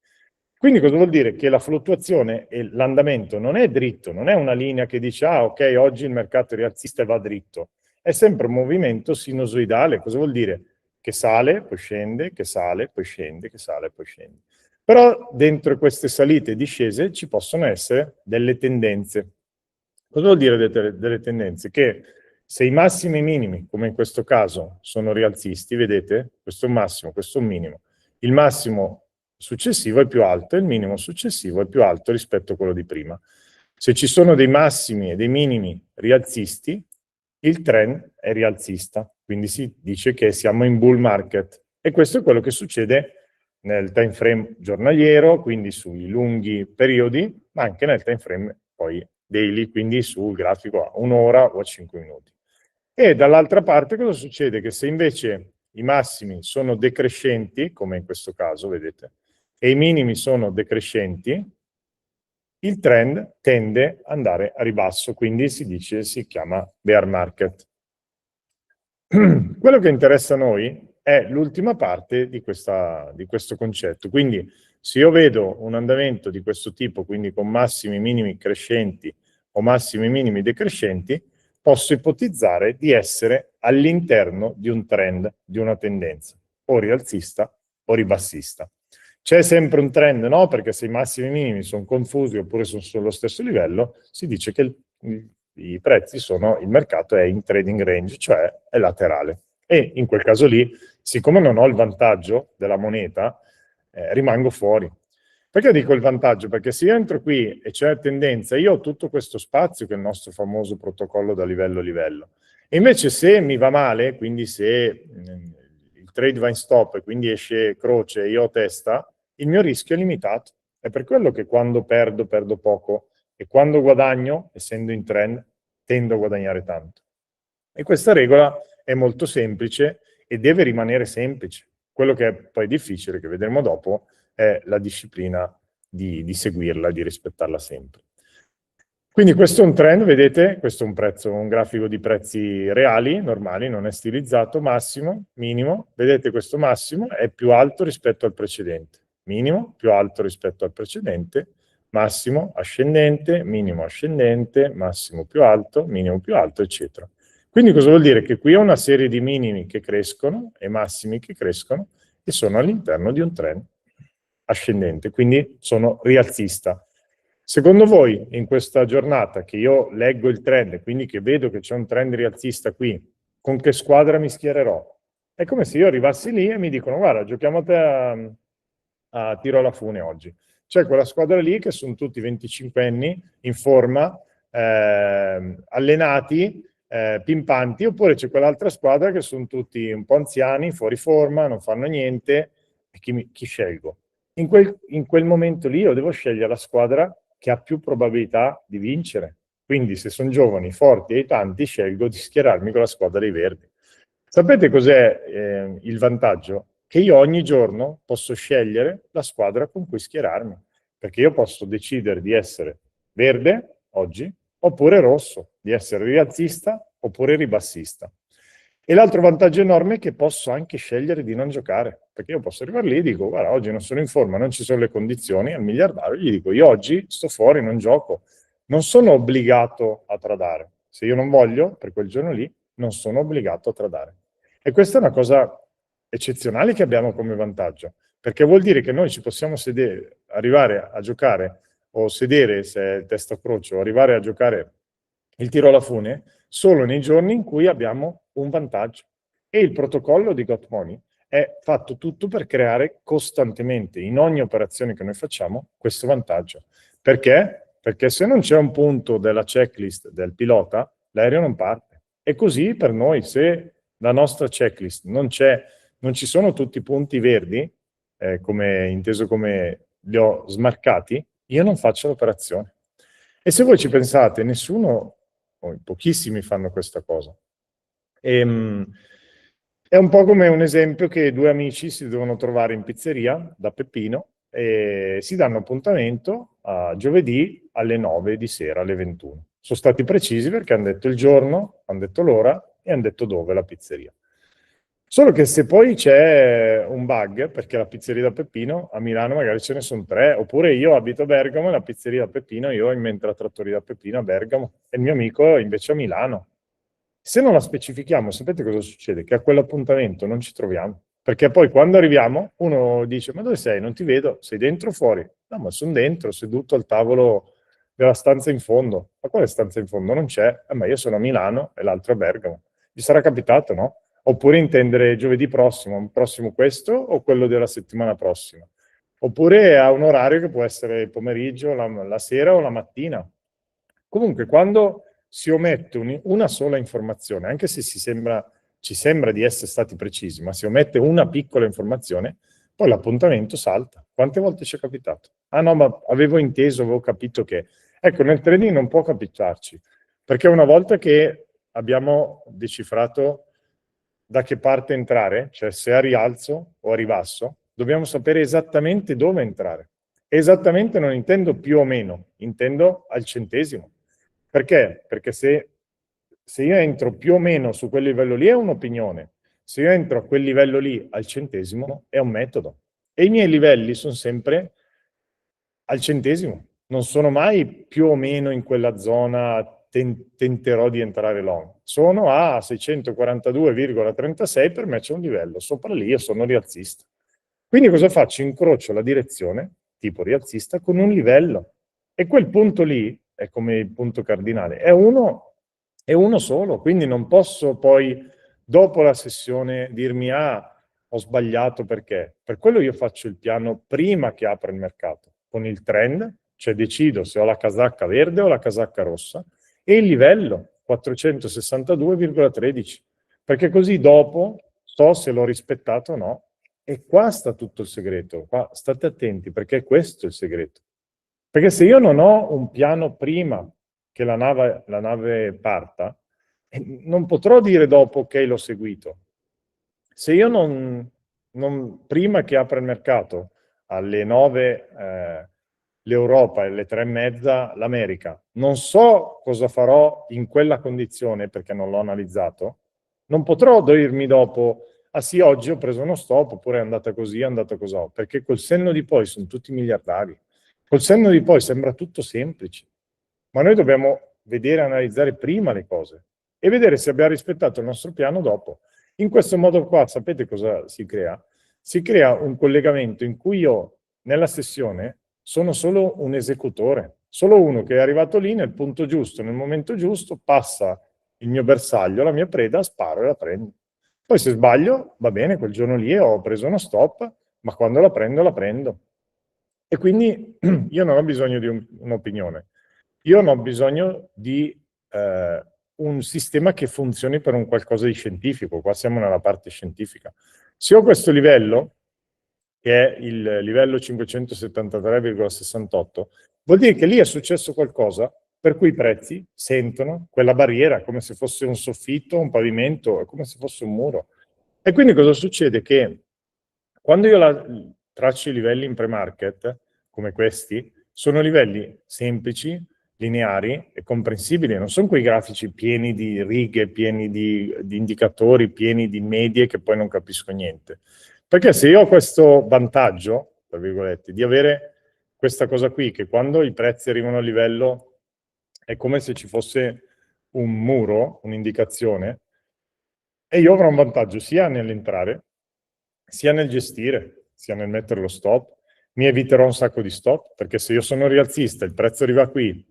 Quindi cosa vuol dire? Che la fluttuazione e l'andamento non è dritto, non è una linea che dice ah ok, oggi il mercato è rialzista e va dritto. È sempre un movimento sinusoidale. Cosa vuol dire? Che sale, poi scende, che sale, poi scende, che sale, poi scende. Però dentro queste salite e discese ci possono essere delle tendenze. Cosa vuol dire delle tendenze? Che se i massimi e i minimi, come in questo caso, sono rialzisti, vedete? Questo è un massimo, questo è un minimo. Il massimo successivo è più alto e il minimo successivo è più alto rispetto a quello di prima. Se ci sono dei massimi e dei minimi rialzisti, il trend è rialzista, quindi si dice che siamo in bull market. E questo è quello che succede nel time frame giornaliero, quindi sui lunghi periodi, ma anche nel time frame poi daily, quindi sul grafico a un'ora o a 5 minuti. E dall'altra parte cosa succede? Che se invece i massimi sono decrescenti, come in questo caso, vedete, e i minimi sono decrescenti, il trend tende ad andare a ribasso, quindi si chiama bear market. Quello che interessa a noi è l'ultima parte di questo concetto. Quindi se io vedo un andamento di questo tipo, quindi con massimi minimi crescenti o massimi minimi decrescenti, posso ipotizzare di essere all'interno di un trend, di una tendenza, o rialzista o ribassista. C'è sempre un trend, no? Perché se i massimi e i minimi sono confusi oppure sono sullo stesso livello, si dice che i prezzi il mercato è in trading range, cioè è laterale. E in quel caso lì, siccome non ho il vantaggio della moneta, rimango fuori. Perché dico il vantaggio? Perché se io entro qui e c'è tendenza, io ho tutto questo spazio che è il nostro famoso protocollo da livello a livello. E invece se mi va male, quindi se il trade va in stop e quindi esce croce e io ho testa, il mio rischio è limitato. È per quello che quando perdo poco e quando guadagno, essendo in trend, tendo a guadagnare tanto. E questa regola è molto semplice e deve rimanere semplice. Quello che è poi difficile, che vedremo dopo, è la disciplina di seguirla, di rispettarla sempre. Quindi questo è un trend, vedete? Questo è un prezzo, un grafico di prezzi reali, normali, non è stilizzato, massimo, minimo. Vedete questo massimo è più alto rispetto al precedente. Minimo più alto rispetto al precedente, massimo ascendente, minimo ascendente, massimo più alto, minimo più alto, eccetera. Quindi cosa vuol dire? Che qui ho una serie di minimi che crescono e massimi che crescono e sono all'interno di un trend ascendente, quindi sono rialzista. Secondo voi, in questa giornata che io leggo il trend, quindi che vedo che c'è un trend rialzista qui, con che squadra mi schiererò? È come se io arrivassi lì e mi dicono guarda, giochiamo a te a tiro alla fune oggi. C'è quella squadra lì che sono tutti 25 anni, in forma, allenati, pimpanti, oppure c'è quell'altra squadra che sono tutti un po' anziani, fuori forma, non fanno niente, e chi scelgo? In quel momento lì io devo scegliere la squadra che ha più probabilità di vincere. Quindi se sono giovani, forti e tanti, scelgo di schierarmi con la squadra dei verdi. Sapete cos'è il vantaggio? Che io ogni giorno posso scegliere la squadra con cui schierarmi, perché io posso decidere di essere verde oggi, oppure rosso, di essere rialzista oppure ribassista. E l'altro vantaggio enorme è che posso anche scegliere di non giocare, perché io posso arrivare lì e dico, guarda, oggi non sono in forma, non ci sono le condizioni, al miliardario gli dico, io oggi sto fuori, non gioco, non sono obbligato a tradare. Se io non voglio, per quel giorno lì, non sono obbligato a tradare. E questa è una cosa eccezionale che abbiamo come vantaggio, perché vuol dire che noi ci possiamo sedere, arrivare a giocare, o sedere se è testa a croce, o arrivare a giocare il tiro alla fune, solo nei giorni in cui abbiamo un vantaggio. E il protocollo di Got Money è fatto tutto per creare costantemente, in ogni operazione che noi facciamo, questo vantaggio. Perché? Perché se non c'è un punto della checklist del pilota, l'aereo non parte. E così per noi, se la nostra checklist non ci sono tutti i punti verdi, inteso come li ho smarcati, io non faccio l'operazione. E se voi ci pensate, nessuno, o pochissimi fanno questa cosa. È un po' come un esempio che due amici si devono trovare in pizzeria da Peppino e si danno appuntamento a giovedì alle 9 di sera, alle 21. Sono stati precisi perché hanno detto il giorno, hanno detto l'ora e hanno detto dove, la pizzeria. Solo che se poi c'è un bug, perché la pizzeria da Peppino a Milano magari ce ne sono 3, oppure io abito a Bergamo e la pizzeria da Peppino, io ho in mente la trattoria da Peppino a Bergamo e il mio amico invece a Milano. Se non la specifichiamo, sapete cosa succede? Che a quell'appuntamento non ci troviamo. Perché poi quando arriviamo uno dice, ma dove sei? Non ti vedo, sei dentro o fuori? No, ma sono dentro, seduto al tavolo della stanza in fondo. Ma quale stanza in fondo? Non c'è. Ma io sono a Milano e l'altro a Bergamo. Gli sarà capitato, no? Oppure intendere giovedì prossimo questo o quello della settimana prossima. Oppure a un orario che può essere il pomeriggio, la sera o la mattina. Comunque, quando si omette una sola informazione, anche se ci sembra di essere stati precisi, ma si omette una piccola informazione, poi l'appuntamento salta. Quante volte ci è capitato? Ah no, ma avevo inteso, avevo capito che... Ecco, nel trading non può capitarci, perché una volta che abbiamo decifrato da che parte entrare, cioè se a rialzo o a ribasso, dobbiamo sapere esattamente dove entrare. Esattamente non intendo più o meno, intendo al centesimo. Perché? Perché se io entro più o meno su quel livello lì è un'opinione, se io entro a quel livello lì al centesimo è un metodo. E i miei livelli sono sempre al centesimo, non sono mai più o meno in quella zona tenterò di entrare long. Sono a 642,36, per me c'è un livello, sopra lì io sono rialzista. Quindi cosa faccio? Incrocio la direzione, tipo rialzista, con un livello. E quel punto lì, è come il punto cardinale, è uno solo, quindi non posso poi, dopo la sessione, dirmi, ah, ho sbagliato perché. Per quello io faccio il piano prima che apra il mercato, con il trend, cioè decido se ho la casacca verde o la casacca rossa, e il livello 462,13, perché così dopo so se l'ho rispettato o no. E qua sta tutto il segreto, qua state attenti perché questo è il segreto. Perché se io non ho un piano prima che la nave parta, non potrò dire dopo ok l'ho seguito. Se io prima che apra il mercato alle 9 l'Europa e alle 3:30 l'America, non so cosa farò in quella condizione perché non l'ho analizzato, non potrò dirmi dopo, ah sì, oggi ho preso uno stop, oppure è andata così, è andata così, perché col senno di poi sono tutti miliardari. Col senno di poi sembra tutto semplice, ma noi dobbiamo vedere e analizzare prima le cose e vedere se abbiamo rispettato il nostro piano dopo. In questo modo qua, sapete cosa si crea? Si crea un collegamento in cui io, nella sessione, sono solo un esecutore, solo uno che è arrivato lì nel punto giusto, nel momento giusto, passa il mio bersaglio, la mia preda, sparo e la prendo. Poi se sbaglio, va bene, quel giorno lì ho preso uno stop, ma quando la prendo, la prendo. E quindi io non ho bisogno di un'opinione, io non ho bisogno di un sistema che funzioni per un qualcosa di scientifico, qua siamo nella parte scientifica. Se ho questo livello, che è il livello 573,68, vuol dire che lì è successo qualcosa per cui i prezzi sentono quella barriera come se fosse un soffitto, un pavimento, come se fosse un muro. E quindi cosa succede? Che quando io traccio i livelli in pre-market, come questi, sono livelli semplici, lineari e comprensibili, non sono quei grafici pieni di righe, pieni di indicatori, pieni di medie che poi non capisco niente. Perché se io ho questo vantaggio, tra virgolette, di avere questa cosa qui, che quando i prezzi arrivano a livello è come se ci fosse un muro, un'indicazione, e io avrò un vantaggio sia nell'entrare, sia nel gestire, sia nel mettere lo stop. Mi eviterò un sacco di stop, perché se io sono rialzista, il prezzo arriva qui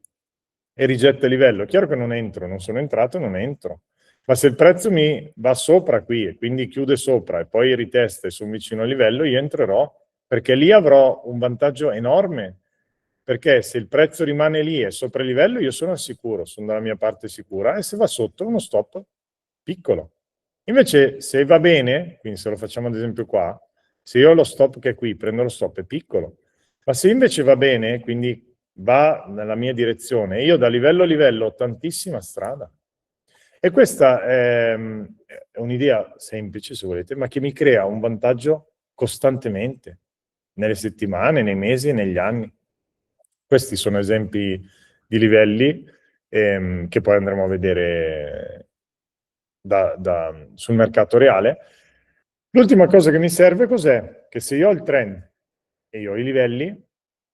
e rigetta il livello, è chiaro che non entro, non sono entrato, non entro. Ma se il prezzo mi va sopra qui e quindi chiude sopra e poi ritesta e sono vicino al livello, io entrerò, perché lì avrò un vantaggio enorme, perché se il prezzo rimane lì e sopra il livello, io sono al sicuro, sono dalla mia parte sicura, e se va sotto, uno stop piccolo. Invece, se va bene, quindi se lo facciamo ad esempio qua, se io ho lo stop che è qui, prendo lo stop, è piccolo. Ma se invece va bene, quindi va nella mia direzione, io da livello a livello ho tantissima strada. E questa è un'idea semplice, se volete, ma che mi crea un vantaggio costantemente, nelle settimane, nei mesi e negli anni. Questi sono esempi di livelli che poi andremo a vedere sul mercato reale. L'ultima cosa che mi serve cos'è? Che se io ho il trend e io ho i livelli,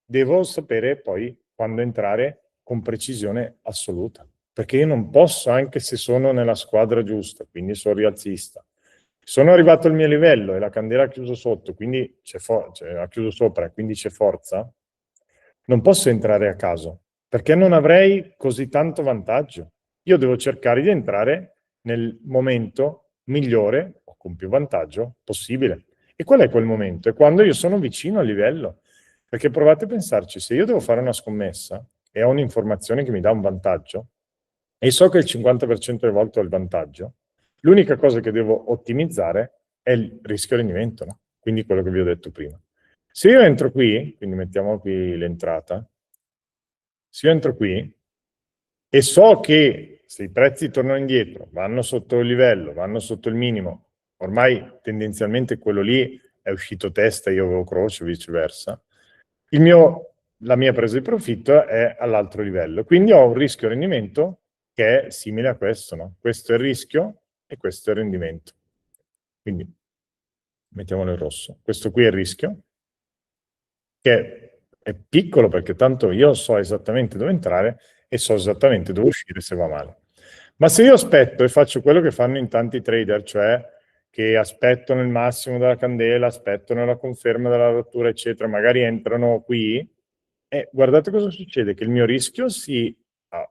devo sapere poi quando entrare con precisione assoluta. Perché io non posso, anche se sono nella squadra giusta, quindi sono rialzista, sono arrivato al mio livello e la candela ha chiuso sotto, quindi ha chiuso sopra, quindi c'è forza, non posso entrare a caso, perché non avrei così tanto vantaggio. Io devo cercare di entrare nel momento migliore o con più vantaggio possibile. E qual è quel momento? È quando io sono vicino al livello. Perché provate a pensarci, se io devo fare una scommessa e ho un'informazione che mi dà un vantaggio, e so che il 50% delle volte ho il vantaggio, l'unica cosa che devo ottimizzare è il rischio rendimento, no? Quindi quello che vi ho detto prima. Se io entro qui, quindi mettiamo qui l'entrata, se io entro qui e so che se i prezzi tornano indietro, vanno sotto il livello, vanno sotto il minimo, ormai tendenzialmente quello lì è uscito testa, io avevo croce, viceversa, la mia presa di profitto è all'altro livello. Quindi ho un rischio rendimento che è simile a questo, no? Questo è il rischio e questo è il rendimento. Quindi mettiamolo in rosso. Questo qui è il rischio, che è piccolo perché tanto io so esattamente dove entrare e so esattamente dove uscire se va male. Ma se io aspetto e faccio quello che fanno in tanti trader, cioè che aspettano il massimo della candela, aspettano la conferma della rottura, eccetera, magari entrano qui, e guardate cosa succede, che il mio rischio si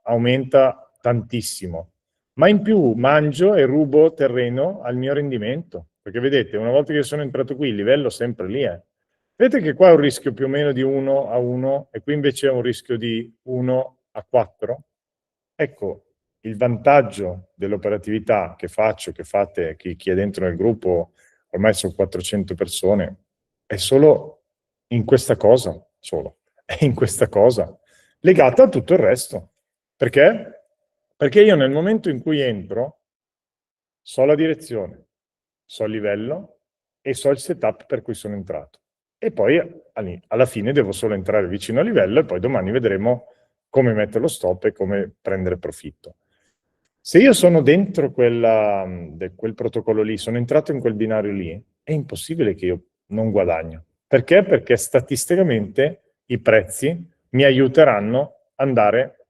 aumenta tantissimo, ma in più mangio e rubo terreno al mio rendimento, perché vedete, una volta che sono entrato qui, il livello è sempre lì, Vedete che qua è un rischio più o meno di 1 a 1 e qui invece è un rischio di 1 a 4? Ecco, il vantaggio dell'operatività che faccio, che fate chi è dentro nel gruppo, ormai sono 400 persone, è solo in questa cosa, è in questa cosa, legata a tutto il resto. Perché? Perché io nel momento in cui entro, so la direzione, so il livello e so il setup per cui sono entrato. E poi alla fine devo solo entrare vicino al livello e poi domani vedremo come mettere lo stop e come prendere profitto. Se io sono dentro quel protocollo lì, sono entrato in quel binario lì, è impossibile che io non guadagno. Perché? Perché statisticamente i prezzi mi aiuteranno ad andare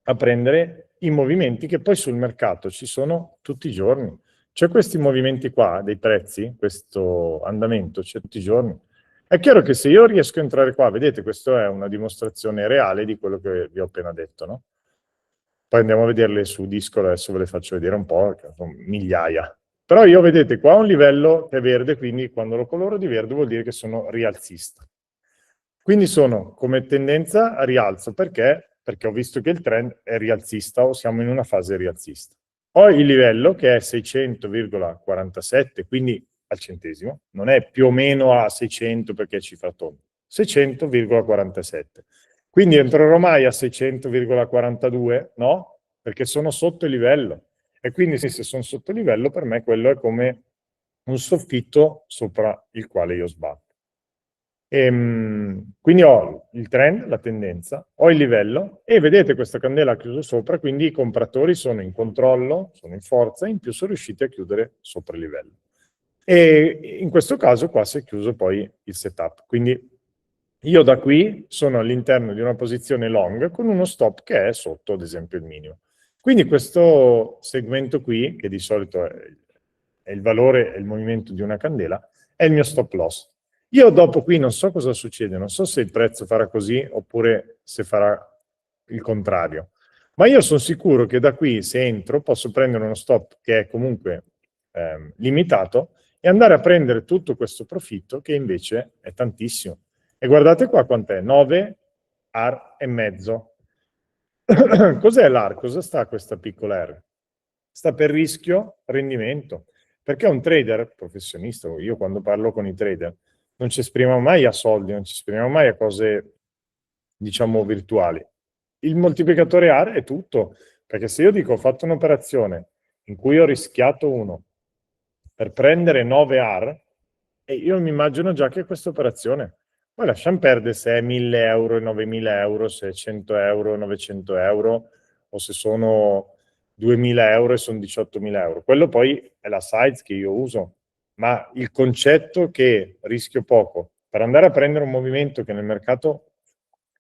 a prendere i movimenti che poi sul mercato ci sono tutti i giorni. C'è questi movimenti qua dei prezzi, questo andamento c'è tutti i giorni. È chiaro che se io riesco a entrare qua, vedete, questa è una dimostrazione reale di quello che vi ho appena detto, no? Poi andiamo a vederle su Discord, adesso ve le faccio vedere un po', che sono migliaia. Però io, vedete, qua ho un livello che è verde, quindi quando lo coloro di verde vuol dire che sono rialzista. Quindi sono come tendenza a rialzo, perché? Perché ho visto che il trend è rialzista o siamo in una fase rialzista. Ho il livello che è 600,47, quindi al centesimo, non è più o meno a 600 perché è cifra tonda, 600,47. Quindi entrerò mai a 600,42? No, perché sono sotto il livello. E quindi se sono sotto il livello, per me quello è come un soffitto sopra il quale io sbatto. Quindi ho il trend, la tendenza, ho il livello e vedete questa candela chiusa sopra, quindi i compratori sono in controllo, sono in forza, in più sono riusciti a chiudere sopra il livello. E in questo caso qua si è chiuso poi il setup. Quindi io da qui sono all'interno di una posizione long con uno stop che è sotto, ad esempio, il minimo. Quindi questo segmento qui, che di solito è il valore e il movimento di una candela, è il mio stop loss. Io dopo qui non so cosa succede, non so se il prezzo farà così oppure se farà il contrario. Ma io sono sicuro che da qui, se entro, posso prendere uno stop che è comunque limitato e andare a prendere tutto questo profitto che invece è tantissimo. E guardate qua quant'è, 9 AR e mezzo. Cos'è l'AR? Cosa sta questa piccola R? Sta per rischio rendimento. Perché un trader professionista, io quando parlo con i trader, non ci esprimiamo mai a soldi, non ci esprimiamo mai a cose, diciamo, virtuali. Il moltiplicatore AR è tutto, perché se io dico ho fatto un'operazione in cui ho rischiato 1 per prendere 9 AR, e io mi immagino già che questa operazione, poi lasciamo perdere se è 1000 euro e 9000 euro, se è 100 euro e 900 euro, o se sono 2000 euro e sono 18.000 euro. Quello poi è la size che io uso, ma il concetto che rischio poco per andare a prendere un movimento che nel mercato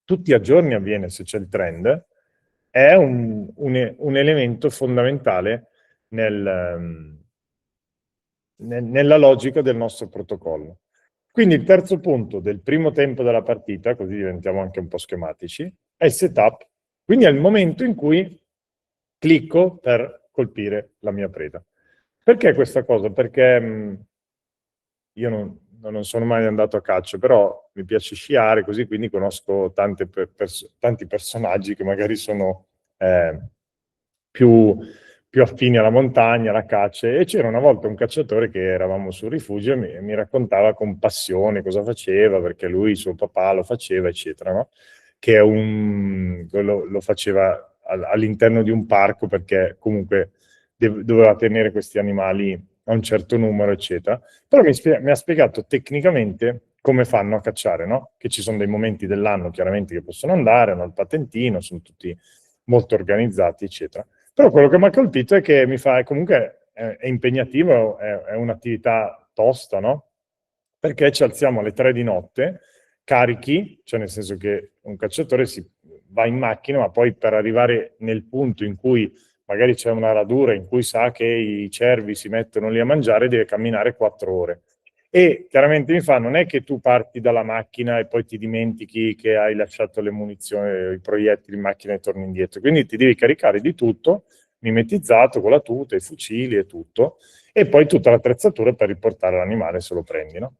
tutti i giorni avviene se c'è il trend, è un elemento fondamentale nella logica del nostro protocollo. Quindi il terzo punto del primo tempo della partita, così diventiamo anche un po' schematici, è il setup. Quindi è il momento in cui clicco per colpire la mia preda. Perché questa cosa? Perché io non sono mai andato a caccia, però mi piace sciare, così quindi conosco tanti personaggi che magari sono più affini alla montagna, alla caccia, e c'era una volta un cacciatore che eravamo sul rifugio e mi raccontava con passione cosa faceva, perché lui, suo papà lo faceva, eccetera, no? Che lo faceva all'interno di un parco perché comunque doveva tenere questi animali a un certo numero, eccetera. Però mi ha spiegato tecnicamente come fanno a cacciare, no? Che ci sono dei momenti dell'anno chiaramente che possono andare, hanno il patentino, sono tutti molto organizzati, eccetera. Però quello che mi ha colpito è che comunque è impegnativo, è un'attività tosta, no? Perché ci alziamo alle 3 di notte, carichi, cioè nel senso che un cacciatore si va in macchina, ma poi per arrivare nel punto in cui magari c'è una radura in cui sa che i cervi si mettono lì a mangiare, deve camminare 4 ore. E chiaramente mi fa, non è che tu parti dalla macchina e poi ti dimentichi che hai lasciato le munizioni, i proiettili in macchina e torni indietro. Quindi ti devi caricare di tutto, mimetizzato con la tuta, i fucili e tutto, e poi tutta l'attrezzatura per riportare l'animale se lo prendi, no?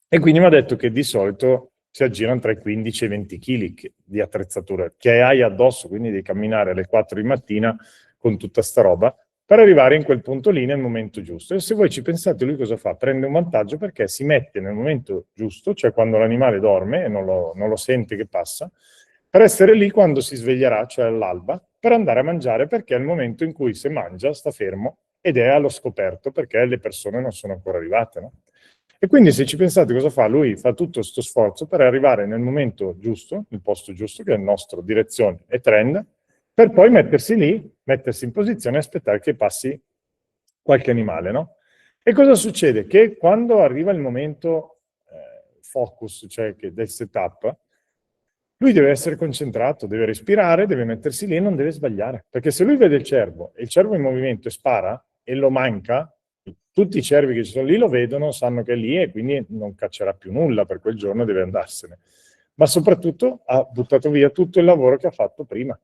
E quindi mi ha detto che di solito si aggirano tra i 15 e i 20 kg di attrezzatura che hai addosso, quindi devi camminare alle 4 di mattina con tutta sta roba per arrivare in quel punto lì nel momento giusto. E se voi ci pensate, lui cosa fa? Prende un vantaggio perché si mette nel momento giusto, cioè quando l'animale dorme e non lo sente che passa, per essere lì quando si sveglierà, cioè all'alba, per andare a mangiare, perché è il momento in cui se mangia sta fermo ed è allo scoperto perché le persone non sono ancora arrivate, no? E quindi se ci pensate cosa fa? Lui fa tutto questo sforzo per arrivare nel momento giusto, nel posto giusto, che è il nostro direzione e trend, per poi mettersi lì, mettersi in posizione e aspettare che passi qualche animale, no? E cosa succede? Che quando arriva il momento focus, cioè del setup, lui deve essere concentrato, deve respirare, deve mettersi lì e non deve sbagliare. Perché se lui vede il cervo e il cervo è in movimento e spara e lo manca, tutti i cervi che ci sono lì lo vedono, sanno che è lì e quindi non caccerà più nulla per quel giorno, deve andarsene. Ma soprattutto ha buttato via tutto il lavoro che ha fatto prima.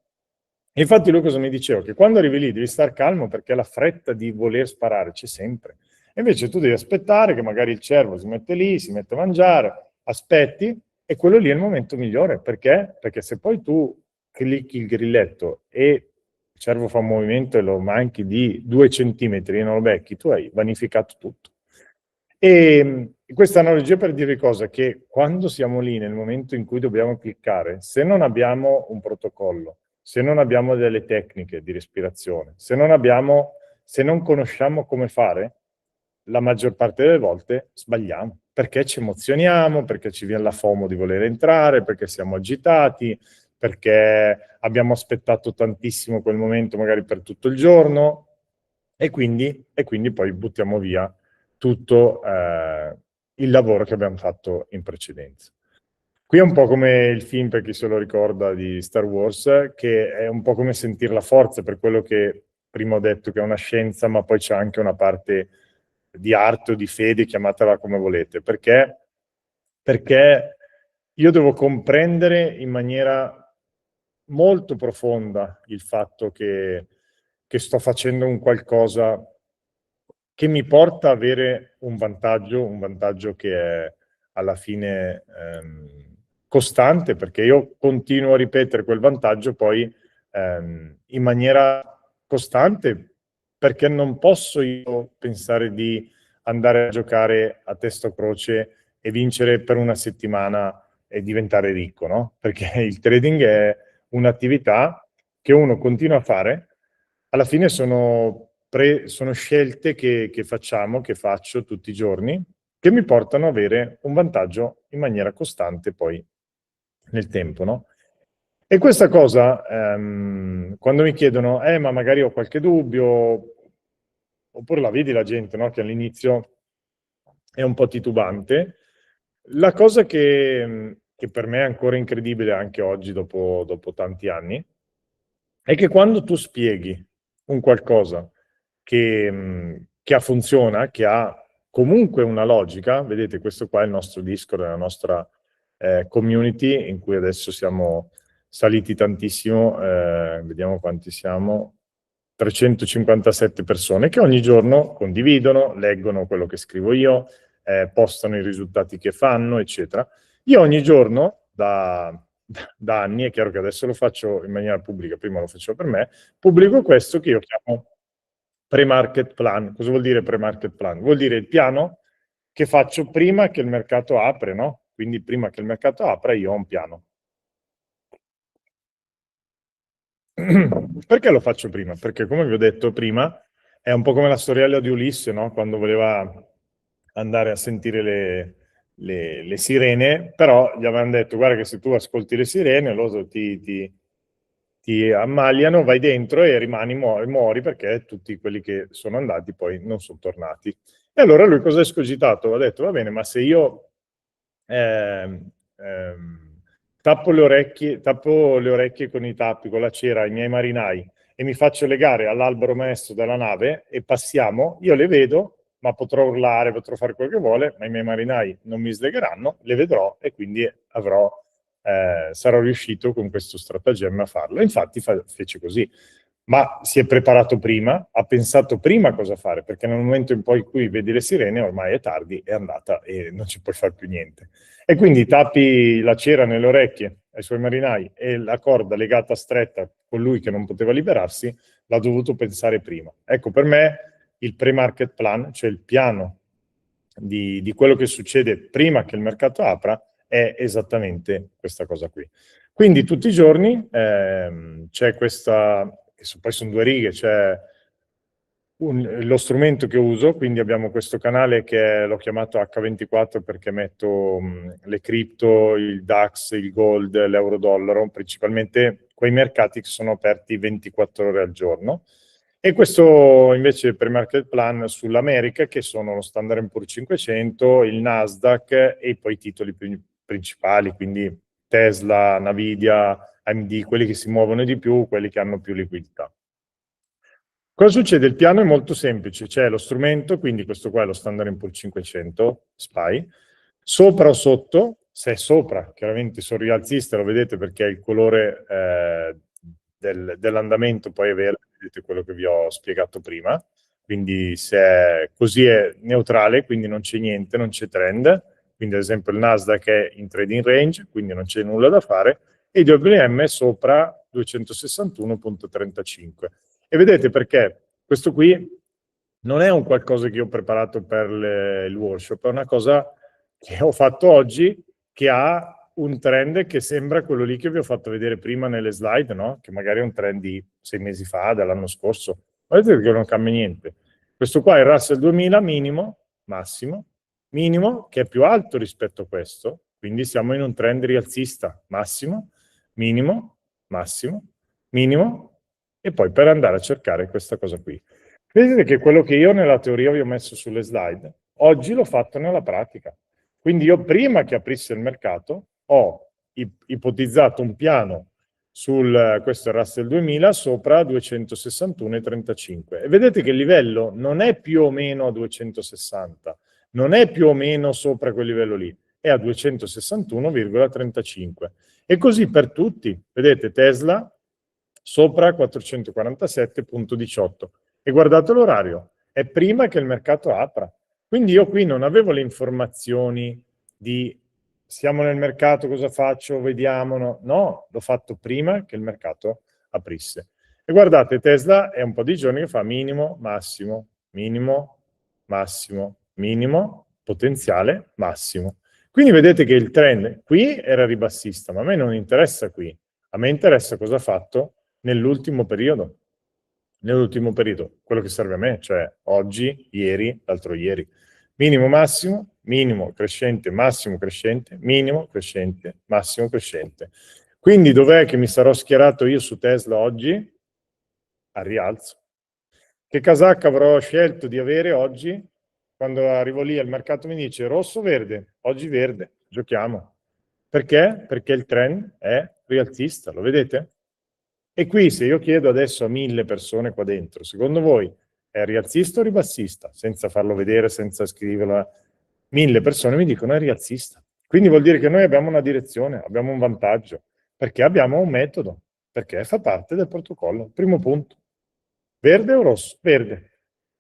E infatti lui cosa mi diceva? Che quando arrivi lì devi star calmo perché la fretta di voler sparare c'è sempre. E invece tu devi aspettare che magari il cervo si mette lì, si mette a mangiare, aspetti, e quello lì è il momento migliore. Perché? Perché se poi tu clicchi il grilletto e il cervo fa un movimento e lo manchi di 2 centimetri e non lo becchi, tu hai vanificato tutto. E questa analogia per dirvi cosa? Che quando siamo lì nel momento in cui dobbiamo cliccare, se non abbiamo un protocollo, se non abbiamo delle tecniche di respirazione, se non conosciamo come fare, la maggior parte delle volte sbagliamo, perché ci emozioniamo, perché ci viene la FOMO di voler entrare, perché siamo agitati, perché abbiamo aspettato tantissimo quel momento magari per tutto il giorno e quindi poi buttiamo via tutto il lavoro che abbiamo fatto in precedenza. Qui è un po' come il film, per chi se lo ricorda, di Star Wars, che è un po' come sentire la forza, per quello che prima ho detto che è una scienza, ma poi c'è anche una parte di arte o di fede, chiamatela come volete, perché io devo comprendere in maniera molto profonda il fatto che sto facendo un qualcosa che mi porta a avere un vantaggio che è alla fine costante, perché io continuo a ripetere quel vantaggio poi in maniera costante, perché non posso io pensare di andare a giocare a testa o croce e vincere per una settimana e diventare ricco, no? Perché il trading è un'attività che uno continua a fare. Alla fine sono scelte che facciamo, che faccio tutti i giorni, che mi portano ad avere un vantaggio in maniera costante poi nel tempo, no? E questa cosa, quando mi chiedono, ma magari ho qualche dubbio, oppure la vedi la gente, no? Che all'inizio è un po' titubante, la cosa che per me è ancora incredibile anche oggi, dopo tanti anni, è che quando tu spieghi un qualcosa che funziona, che ha comunque una logica, vedete, questo qua è il nostro Discord, è la nostra community, in cui adesso siamo saliti tantissimo, vediamo quanti siamo, 357 persone che ogni giorno condividono, leggono quello che scrivo io, postano i risultati che fanno, eccetera. Io ogni giorno, da anni, è chiaro che adesso lo faccio in maniera pubblica, prima lo facevo per me, pubblico questo che io chiamo pre-market plan. Cosa vuol dire pre-market plan? Vuol dire il piano che faccio prima che il mercato apre, no? Quindi prima che il mercato apra io ho un piano. Perché lo faccio prima? Perché, come vi ho detto prima, è un po' come la storiella di Ulisse, no? Quando voleva andare a sentire le sirene, però gli avevano detto: guarda che se tu ascolti le sirene, loro ti ammaliano, vai dentro e rimani, muori, perché tutti quelli che sono andati poi non sono tornati. E allora lui cosa ha escogitato? Ha detto: va bene, ma se io tappo le orecchie con i tappi, con la cera ai miei marinai e mi faccio legare all'albero maestro della nave e passiamo, io le vedo, ma potrò urlare, potrò fare quello che vuole, ma i miei marinai non mi slegheranno, le vedrò e quindi sarò riuscito con questo stratagemma a farlo. Infatti fece così. Ma si è preparato prima, ha pensato prima cosa fare, perché nel momento in cui vedi le sirene ormai è tardi, è andata e non ci puoi fare più niente. E quindi tappi la cera nelle orecchie ai suoi marinai e la corda legata stretta con lui che non poteva liberarsi, l'ha dovuto pensare prima. Ecco, per me il pre-market plan, cioè il piano di quello che succede prima che il mercato apra, è esattamente questa cosa qui. Quindi tutti i giorni c'è questa, poi sono due righe, c'è lo strumento che uso, quindi abbiamo questo canale che l'ho chiamato H24 perché metto le cripto, il DAX, il gold, l'euro-dollaro, principalmente quei mercati che sono aperti 24 ore al giorno. E questo invece per market plan sull'America, che sono lo Standard & Poor's 500, il Nasdaq e poi i titoli principali, quindi Tesla, Nvidia, AMD, quelli che si muovono di più, quelli che hanno più liquidità. Cosa succede? Il piano è molto semplice, c'è lo strumento, quindi questo qua è lo Standard & Poor's 500, SPY, sopra o sotto, se è sopra, chiaramente sono rialziste, lo vedete perché il colore dell'andamento poi è verde, vedete quello che vi ho spiegato prima, quindi se è così è neutrale, quindi non c'è niente, non c'è trend, quindi ad esempio il Nasdaq è in trading range, quindi non c'è nulla da fare, e il WM è sopra 261,35. E vedete perché questo qui non è un qualcosa che io ho preparato per il workshop, è una cosa che ho fatto oggi che ha un trend che sembra quello lì che vi ho fatto vedere prima nelle slide, no? Che magari è un trend di 6 mesi fa, dell'anno scorso. Vedete che non cambia niente. Questo qua è il Russell 2000 minimo, massimo, minimo, che è più alto rispetto a questo, quindi siamo in un trend rialzista, massimo, minimo, massimo, minimo, e poi per andare a cercare questa cosa qui. Vedete che quello che io nella teoria vi ho messo sulle slide, oggi l'ho fatto nella pratica. Quindi io prima che aprisse il mercato ho ipotizzato un piano questo è il Russell 2000 sopra 261,35 e vedete che il livello non è più o meno a 260, non è più o meno sopra quel livello lì, è a 261,35 e così per tutti. Vedete Tesla sopra 447,18 e guardate l'orario, è prima che il mercato apra. Quindi io qui non avevo le informazioni di siamo nel mercato, cosa faccio, vediamo, no, l'ho fatto prima che il mercato aprisse. E guardate, Tesla è un po' di giorni che fa minimo, massimo, minimo, massimo, minimo, potenziale, massimo. Quindi vedete che il trend qui era ribassista, ma a me non interessa qui. A me interessa cosa ha fatto nell'ultimo periodo. Nell'ultimo periodo, quello che serve a me, cioè oggi, ieri, l'altro ieri. Minimo, massimo, minimo, crescente, massimo, crescente, minimo, crescente, massimo, crescente. Quindi dov'è che mi sarò schierato io su Tesla oggi? Al rialzo. Che casacca avrò scelto di avere oggi? Quando arrivo lì al mercato mi dice rosso o verde? Oggi verde, giochiamo. Perché? Perché il trend è rialzista, lo vedete? E qui se io chiedo adesso a 1000 persone qua dentro, secondo voi è rialzista o ribassista? Senza farlo vedere, senza scriverla. 1000 persone mi dicono è rialzista. Quindi vuol dire che noi abbiamo una direzione, abbiamo un vantaggio, perché abbiamo un metodo, perché fa parte del protocollo. Primo punto. Verde o rosso? Verde.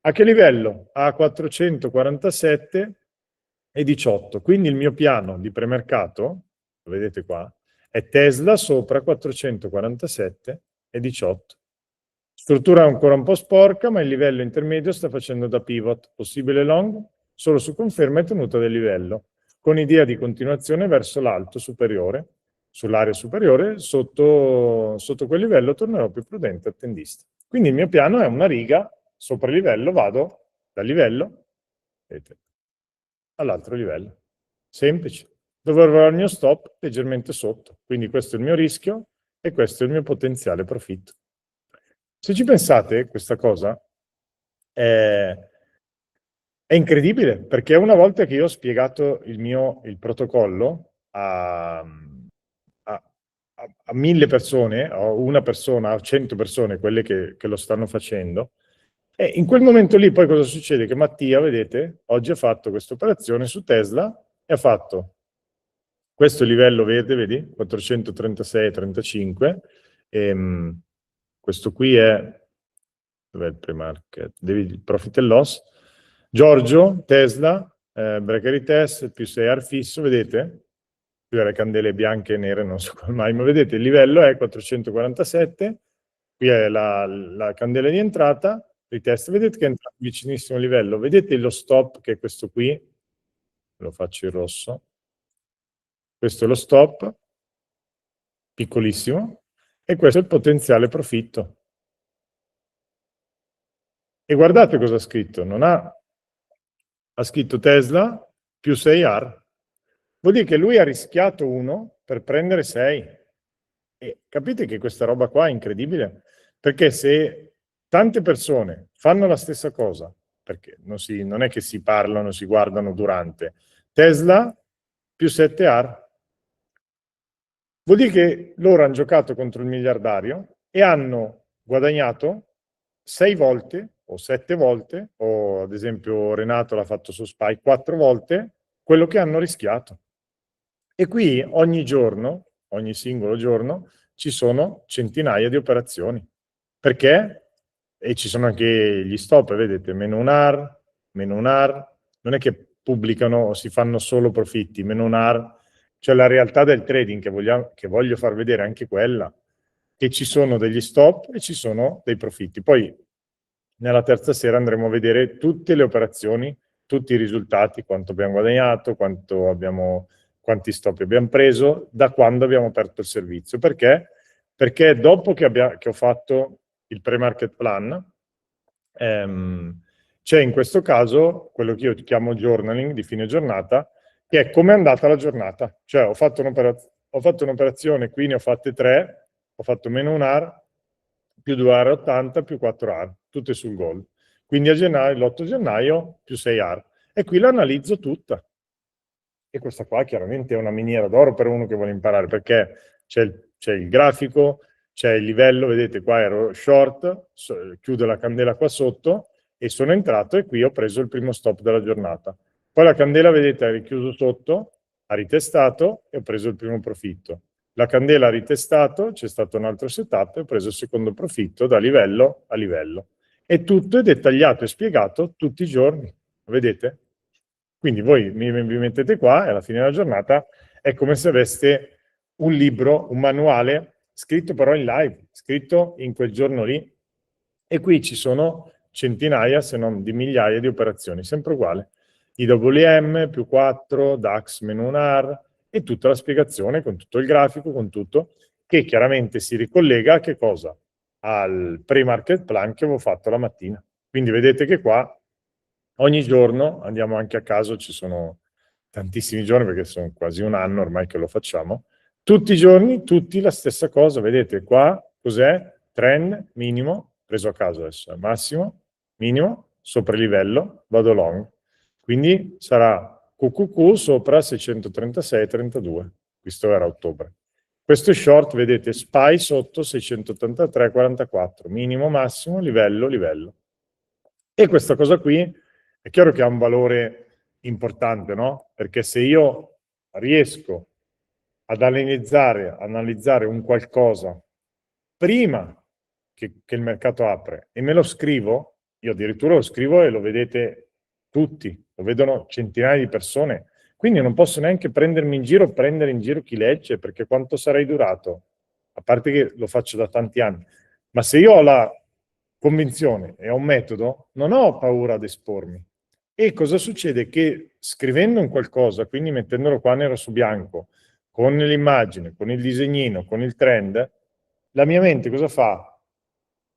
A che livello? A 447,18. Quindi il mio piano di premercato, lo vedete qua, è Tesla sopra 447,18. Struttura ancora un po' sporca, ma il livello intermedio sta facendo da pivot. Possibile long? Solo su conferma e tenuta del livello, con idea di continuazione verso l'alto superiore. Sull'area superiore, sotto quel livello tornerò più prudente attendista. Quindi il mio piano è una riga sopra il livello, vado dal livello, vedete, all'altro livello. Semplice. Dove avrò il mio stop? Leggermente sotto. Quindi questo è il mio rischio e questo è il mio potenziale profitto. Se ci pensate, questa cosa è incredibile, perché una volta che io ho spiegato il protocollo a 1000 persone, o una persona, a 100 persone, quelle che lo stanno facendo, e in quel momento lì poi cosa succede? Che Mattia, vedete, oggi ha fatto questa operazione su Tesla e ha fatto questo livello verde, vedi? 436,35. Questo qui è dov'è il pre-market? Il profit and loss. Giorgio, Tesla, break test, più 6 AR fisso, vedete? Qui le candele bianche e nere, non so come mai, ma vedete il livello è 447, qui è la candela di entrata, ritest, vedete che è entrato vicinissimo al livello, vedete lo stop che è questo qui, lo faccio in rosso, questo è lo stop, piccolissimo, e questo è il potenziale profitto. E guardate cosa ha scritto, ha scritto Tesla più 6 AR. Vuol dire che lui ha rischiato 1 per prendere 6. E capite che questa roba qua è incredibile? Perché se tante persone fanno la stessa cosa, perché non è che si parlano, si guardano durante, Tesla più 7 AR, vuol dire che loro hanno giocato contro il miliardario e hanno guadagnato 6 volte o 7 volte, o ad esempio Renato l'ha fatto su Spy 4 volte, quello che hanno rischiato. E qui ogni giorno, ogni singolo giorno, ci sono centinaia di operazioni. Perché? E ci sono anche gli stop, vedete, meno un AR, non è che pubblicano o si fanno solo profitti, meno un AR, cioè la realtà del trading che voglio far vedere anche quella, che ci sono degli stop e ci sono dei profitti. Poi nella terza sera andremo a vedere tutte le operazioni, tutti i risultati, quanto abbiamo guadagnato, quanti stop abbiamo preso, da quando abbiamo aperto il servizio. Perché? Perché dopo che ho fatto il pre-market plan, c'è in questo caso quello che io chiamo journaling di fine giornata, che è come è andata la giornata. Cioè ho fatto un'operazione, qui ne ho fatte 3, ho fatto meno un AR, più 2 AR 80, più 4 AR, tutte sul gold. Quindi a gennaio, l'8 gennaio, più 6 AR. E qui l'analizzo tutta. E questa qua chiaramente è una miniera d'oro per uno che vuole imparare, perché c'è il grafico, c'è il livello, vedete qua ero short, chiudo la candela qua sotto e sono entrato e qui ho preso il primo stop della giornata. Poi la candela, vedete, ha richiuso sotto, ha ritestato e ho preso il primo profitto. La candela ha ritestato, c'è stato un altro setup e ho preso il secondo profitto da livello a livello. E tutto è dettagliato e spiegato tutti i giorni, vedete? Quindi voi vi mettete qua e alla fine della giornata è come se aveste un libro, un manuale, scritto però in live, scritto in quel giorno lì. E qui ci sono centinaia, se non di migliaia di operazioni, sempre uguale. IWM più 4, DAX meno 1 AR e tutta la spiegazione con tutto il grafico, con tutto, che chiaramente si ricollega a che cosa? Al pre-market plan che avevo fatto la mattina. Quindi vedete che qua ogni giorno andiamo anche a caso, ci sono tantissimi giorni perché sono quasi un anno ormai che lo facciamo, tutti i giorni, tutti la stessa cosa, vedete qua cos'è? Trend, minimo, preso a caso adesso, massimo, minimo, sopra livello, vado long. Quindi sarà QQQ sopra 636,32, questo era ottobre. Questo è short, vedete, SPY sotto 683,44, minimo, massimo, livello, livello. E questa cosa qui è chiaro che ha un valore importante, no? Perché se io riesco ad analizzare un qualcosa prima che il mercato apre e me lo scrivo, io addirittura lo scrivo e lo vedete tutti, lo vedono centinaia di persone, quindi non posso neanche prendere in giro chi legge, perché quanto sarei durato, a parte che lo faccio da tanti anni, ma se io ho la convinzione e ho un metodo, non ho paura ad espormi. E cosa succede? Che scrivendo un qualcosa, quindi mettendolo qua nero su bianco, con l'immagine, con il disegnino, con il trend, la mia mente cosa fa?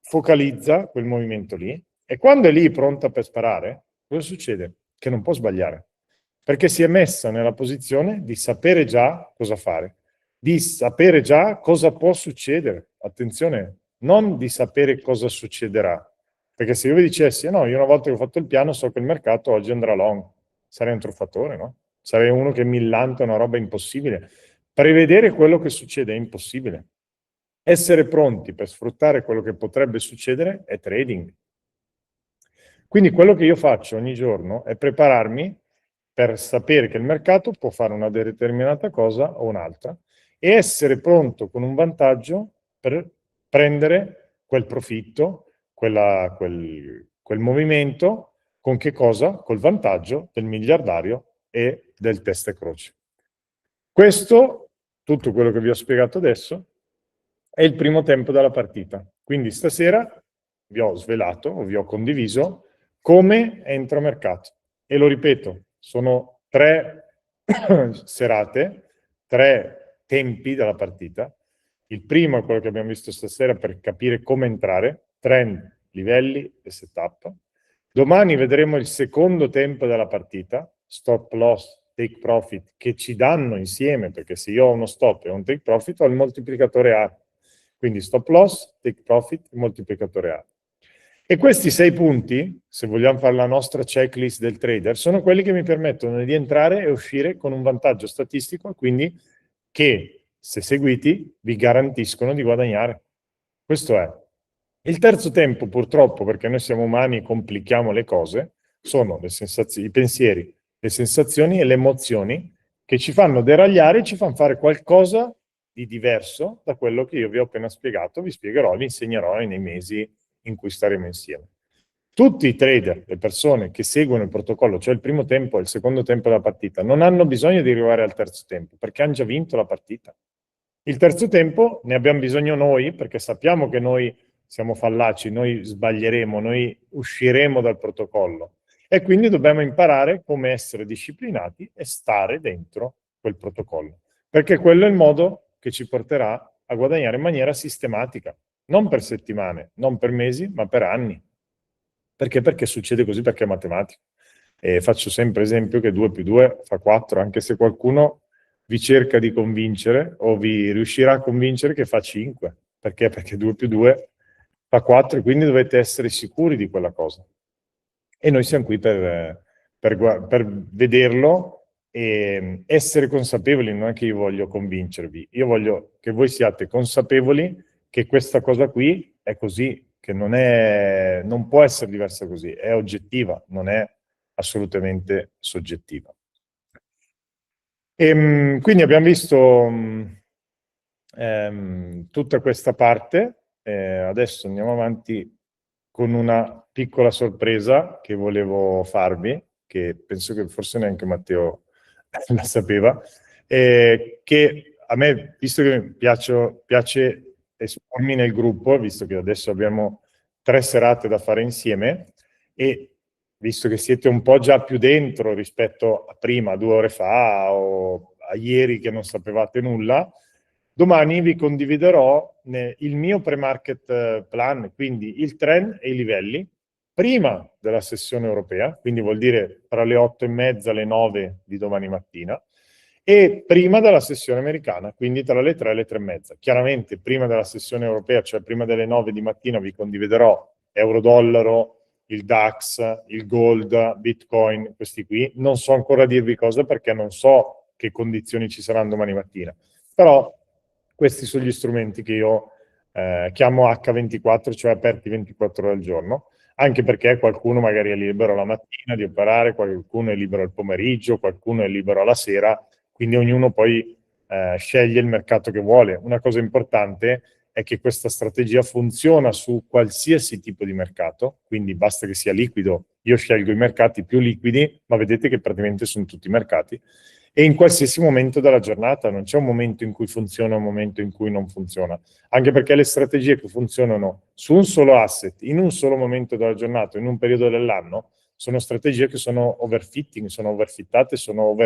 Focalizza quel movimento lì e quando è lì pronta per sparare, cosa succede? Che non può sbagliare, perché si è messa nella posizione di sapere già cosa fare, di sapere già cosa può succedere. Attenzione, non di sapere cosa succederà, perché se io vi dicessi, no, io una volta che ho fatto il piano so che il mercato oggi andrà long, sarei un truffatore, no? Sarei uno che millanta una roba impossibile. Prevedere quello che succede è impossibile. Essere pronti per sfruttare quello che potrebbe succedere è trading. Quindi quello che io faccio ogni giorno è prepararmi per sapere che il mercato può fare una determinata cosa o un'altra e essere pronto con un vantaggio per prendere quel profitto, quel movimento, con che cosa? Col vantaggio del miliardario e del testa e croce. Questo, tutto quello che vi ho spiegato adesso, è il primo tempo della partita. Quindi stasera vi ho svelato o vi ho condiviso come entra mercato. E lo ripeto, sono 3 serate, 3 tempi della partita. Il primo è quello che abbiamo visto stasera per capire come entrare, trend, livelli e setup. Domani vedremo il secondo tempo della partita, stop loss, take profit, che ci danno insieme, perché se io ho uno stop e un take profit ho il moltiplicatore A. Quindi stop loss, take profit, moltiplicatore A. E questi 6 punti, se vogliamo fare la nostra checklist del trader, sono quelli che mi permettono di entrare e uscire con un vantaggio statistico, quindi che, se seguiti, vi garantiscono di guadagnare. Questo è. Il terzo tempo, purtroppo, perché noi siamo umani e complichiamo le cose, sono le sensazioni, i pensieri, le sensazioni e le emozioni che ci fanno deragliare e ci fanno fare qualcosa di diverso da quello che io vi ho appena spiegato, vi spiegherò e vi insegnerò nei mesi in cui staremo insieme. Tutti i trader, le persone che seguono il protocollo, cioè il primo tempo e il secondo tempo della partita, non hanno bisogno di arrivare al terzo tempo, perché hanno già vinto la partita. Il terzo tempo ne abbiamo bisogno noi, perché sappiamo che noi siamo fallaci, noi sbaglieremo, noi usciremo dal protocollo. E quindi dobbiamo imparare come essere disciplinati e stare dentro quel protocollo, perché quello è il modo che ci porterà a guadagnare in maniera sistematica, non per settimane, non per mesi, ma per anni. Perché? Perché succede così, perché è matematico. E faccio sempre esempio che 2 più 2 fa 4, anche se qualcuno vi cerca di convincere o vi riuscirà a convincere che fa 5. Perché? Perché 2 più 2 fa 4 e quindi dovete essere sicuri di quella cosa. E noi siamo qui per vederlo e essere consapevoli. Non è che io voglio convincervi, io voglio che voi siate consapevoli che questa cosa qui è così, che non può essere diversa così, è oggettiva, non è assolutamente soggettiva. Quindi abbiamo visto tutta questa parte, adesso andiamo avanti con una piccola sorpresa che volevo farvi, che penso che forse neanche Matteo la sapeva, che a me, visto che mi piace espormi nel gruppo, visto che adesso abbiamo 3 serate da fare insieme, e visto che siete un po' già più dentro rispetto a prima, 2 ore fa, o a ieri che non sapevate nulla, domani vi condividerò il mio pre-market plan, quindi il trend e i livelli, prima della sessione europea, quindi vuol dire tra le 8:30 e le 9 di domani mattina, e prima della sessione americana, quindi tra le 3 e le 3:30. Chiaramente prima della sessione europea, cioè prima delle 9 di mattina, vi condividerò euro-dollaro, il DAX, il Gold, Bitcoin, questi qui. Non so ancora dirvi cosa perché non so che condizioni ci saranno domani mattina, però questi sono gli strumenti che io chiamo H24, cioè aperti 24 ore al giorno, anche perché qualcuno magari è libero la mattina di operare, qualcuno è libero il pomeriggio, qualcuno è libero la sera, quindi ognuno poi sceglie il mercato che vuole. Una cosa importante è che questa strategia funziona su qualsiasi tipo di mercato, quindi basta che sia liquido. Io scelgo i mercati più liquidi, ma vedete che praticamente sono tutti mercati, e in qualsiasi momento della giornata. Non c'è un momento in cui funziona e un momento in cui non funziona, anche perché le strategie che funzionano su un solo asset, in un solo momento della giornata, in un periodo dell'anno, sono strategie che sono overfitting, sono overfittate, sono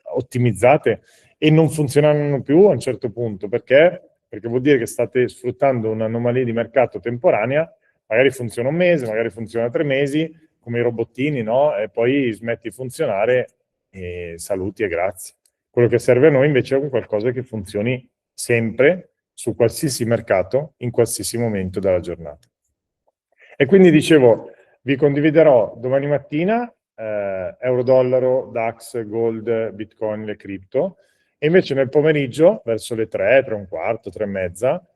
ottimizzate e non funzionano più a un certo punto. Perché vuol dire che state sfruttando un'anomalia di mercato temporanea, magari funziona un mese, magari funziona 3 mesi, come i robottini, no? E poi smetti di funzionare e saluti e grazie. Quello che serve a noi invece è un qualcosa che funzioni sempre, su qualsiasi mercato, in qualsiasi momento della giornata. E quindi dicevo, vi condividerò domani mattina euro-dollaro, DAX, Gold, Bitcoin, le cripto, e invece nel pomeriggio, verso le 3, 3 e un quarto, 3 e mezza,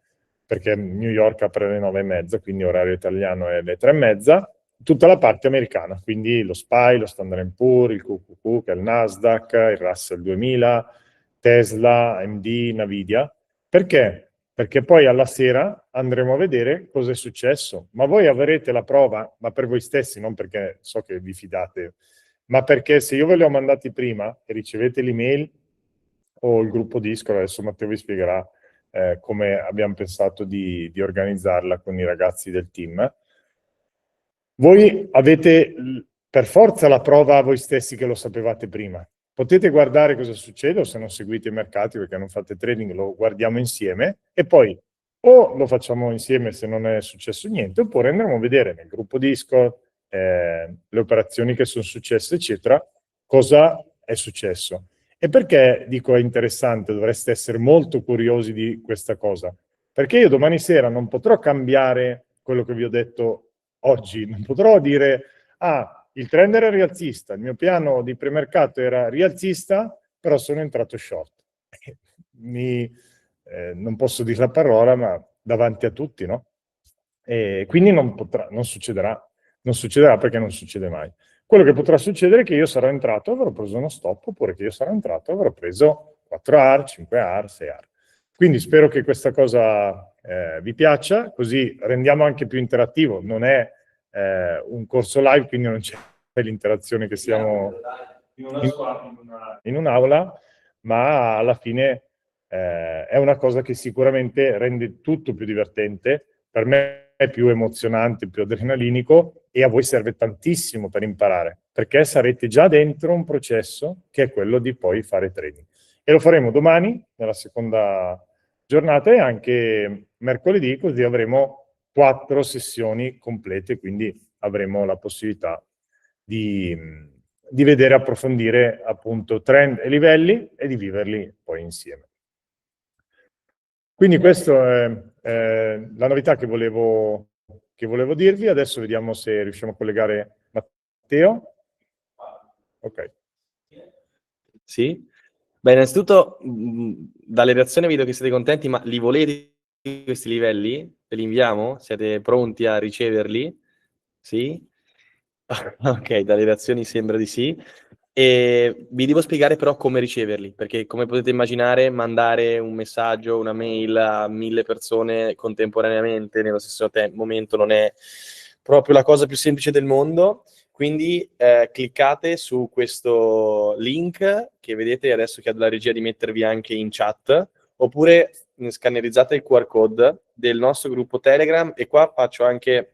perché New York apre alle 9:30, quindi orario italiano è le 3:30, tutta la parte americana, quindi lo SPY, lo Standard & Poor's, il QQQ, che è il Nasdaq, il Russell 2000, Tesla, AMD, Nvidia. Perché? Perché poi alla sera andremo a vedere cosa è successo. Ma voi avrete la prova, ma per voi stessi, non perché so che vi fidate, ma perché se io ve li ho mandati prima e ricevete l'email o il gruppo Discord, adesso Matteo vi spiegherà come abbiamo pensato di organizzarla con i ragazzi del team, voi avete per forza la prova a voi stessi che lo sapevate prima. Potete guardare cosa succede, o se non seguite i mercati perché non fate trading, lo guardiamo insieme e poi o lo facciamo insieme se non è successo niente, oppure andremo a vedere nel gruppo Discord le operazioni che sono successe, eccetera, cosa è successo. E perché dico è interessante, dovreste essere molto curiosi di questa cosa? Perché io domani sera non potrò cambiare quello che vi ho detto oggi, non potrò dire il trend era rialzista, il mio piano di premercato era rialzista, però sono entrato short. Non posso dire la parola, ma davanti a tutti, no? E quindi non succederà perché non succede mai. Quello che potrà succedere è che io sarò entrato e avrò preso uno stop, oppure che io sarò entrato e avrò preso 4 AR, 5 AR, 6 AR. Quindi spero che questa cosa vi piaccia, così rendiamo anche più interattivo. Non è un corso live, quindi non c'è l'interazione che siamo in un'aula, ma alla fine è una cosa che sicuramente rende tutto più divertente. Per me è più emozionante, più adrenalinico, e a voi serve tantissimo per imparare, perché sarete già dentro un processo che è quello di poi fare trading. E lo faremo domani, nella seconda giornata, e anche mercoledì, così avremo 4 sessioni complete, quindi avremo la possibilità di vedere, approfondire appunto trend e livelli e di viverli poi insieme. Quindi questa è la novità che volevo dirvi. Adesso vediamo se riusciamo a collegare Matteo. Ok. Sì. Beh, innanzitutto dalle reazioni vedo che siete contenti, ma li volete questi livelli? Ve li inviamo? Siete pronti a riceverli? Sì? Ok, dalle reazioni sembra di sì. E vi devo spiegare però come riceverli, perché come potete immaginare, mandare un messaggio, una mail a 1000 persone contemporaneamente nello stesso momento non è proprio la cosa più semplice del mondo. Quindi cliccate su questo link che vedete, adesso chiedo alla regia di mettervi anche in chat, oppure scannerizzate il QR code del nostro gruppo Telegram, e qua faccio anche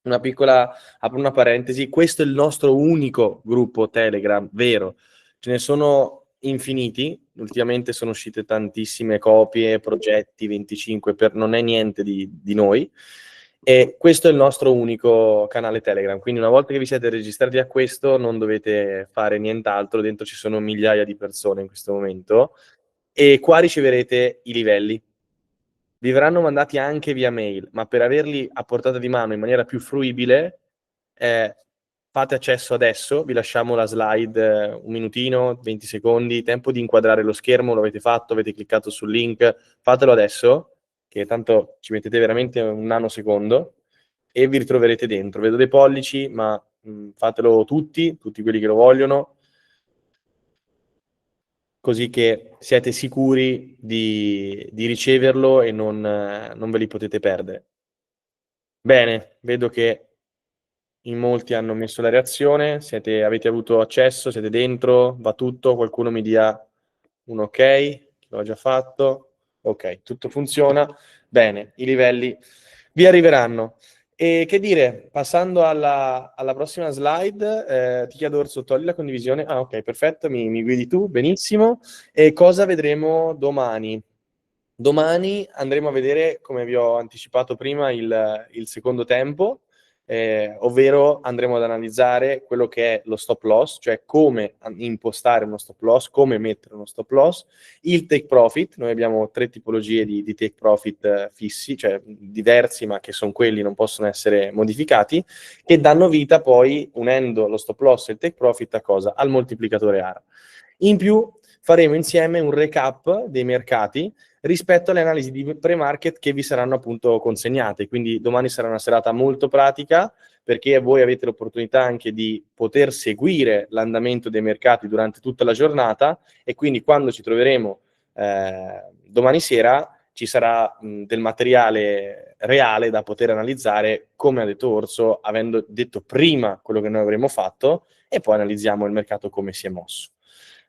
una piccola, apro una parentesi, questo è il nostro unico gruppo Telegram, vero. Ce ne sono infiniti, ultimamente sono uscite tantissime copie, progetti, 25, non è niente di noi, e questo è il nostro unico canale Telegram, quindi una volta che vi siete registrati a questo non dovete fare nient'altro, dentro ci sono migliaia di persone in questo momento, e qua riceverete i livelli. Vi verranno mandati anche via mail, ma per averli a portata di mano in maniera più fruibile, fate accesso adesso, vi lasciamo la slide, un minutino, 20 secondi, tempo di inquadrare lo schermo, lo avete fatto, avete cliccato sul link, fatelo adesso, che tanto ci mettete veramente un nanosecondo, e vi ritroverete dentro. Vedo dei pollici, ma fatelo tutti quelli che lo vogliono, così che siete sicuri di riceverlo e non ve li potete perdere. Bene, vedo che in molti hanno messo la reazione, avete avuto accesso, siete dentro, va tutto, qualcuno mi dia un ok, l'ho già fatto, ok, tutto funziona, bene, i livelli vi arriveranno. E che dire, passando alla prossima slide, ti chiedo Orso, togli la condivisione, ah ok, perfetto, mi guidi tu, benissimo, e cosa vedremo domani? Domani andremo a vedere, come vi ho anticipato prima, il secondo tempo, ovvero andremo ad analizzare quello che è lo stop loss, cioè come impostare uno stop loss, come mettere uno stop loss, il take profit. Noi abbiamo 3 tipologie di take profit fissi, cioè diversi, ma che sono quelli, non possono essere modificati, che danno vita poi, unendo lo stop loss e il take profit, a cosa? Al moltiplicatore ARA. In più faremo insieme un recap dei mercati rispetto alle analisi di pre-market che vi saranno appunto consegnate. Quindi domani sarà una serata molto pratica, perché voi avete l'opportunità anche di poter seguire l'andamento dei mercati durante tutta la giornata, e quindi quando ci troveremo domani sera ci sarà del materiale reale da poter analizzare, come ha detto Orso, avendo detto prima quello che noi avremmo fatto, e poi analizziamo il mercato come si è mosso.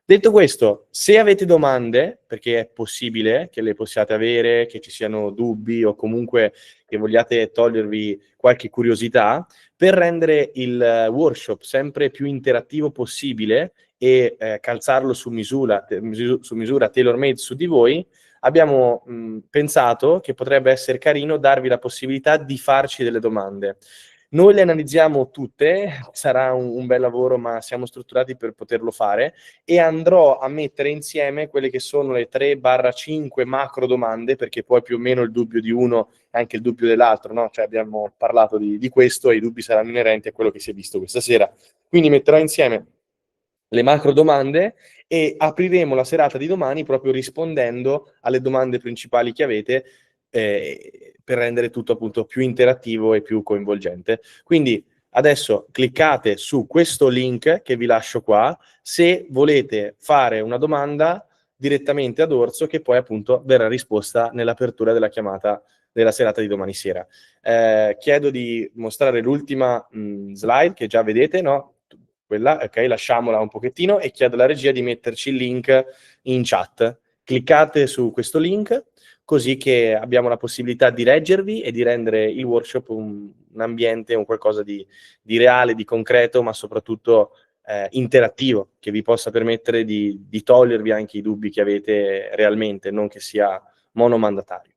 Detto questo, se avete domande, perché è possibile che le possiate avere, che ci siano dubbi o comunque che vogliate togliervi qualche curiosità, per rendere il workshop sempre più interattivo possibile e calzarlo su misura tailor-made su di voi, abbiamo pensato che potrebbe essere carino darvi la possibilità di farci delle domande. Noi le analizziamo tutte, sarà un bel lavoro, ma siamo strutturati per poterlo fare, e andrò a mettere insieme quelle che sono le 3-5 macro domande, perché poi più o meno il dubbio di uno è anche il dubbio dell'altro, no? Cioè abbiamo parlato di questo e i dubbi saranno inerenti a quello che si è visto questa sera. Quindi metterò insieme le macro domande e apriremo la serata di domani proprio rispondendo alle domande principali che avete, per rendere tutto appunto più interattivo e più coinvolgente. Quindi adesso cliccate su questo link che vi lascio qua se volete fare una domanda direttamente ad Orso, che poi appunto verrà risposta nell'apertura della chiamata della serata di domani sera. Chiedo di mostrare l'ultima slide che già vedete, no? Quella, ok, lasciamola un pochettino, e chiedo alla regia di metterci il link in chat. Cliccate su questo link, così che abbiamo la possibilità di leggervi e di rendere il workshop un ambiente, un qualcosa di reale, di concreto, ma soprattutto interattivo, che vi possa permettere di togliervi anche i dubbi che avete realmente, non che sia monomandatario.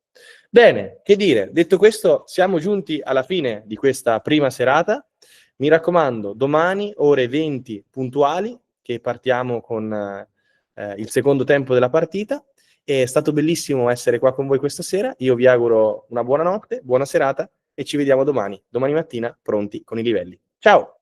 Bene, che dire, detto questo, siamo giunti alla fine di questa prima serata. Mi raccomando, domani ore 20 puntuali, che partiamo con il secondo tempo della partita. È stato bellissimo essere qua con voi questa sera. Io vi auguro una buona notte, buona serata e ci vediamo domani mattina pronti con i livelli. Ciao!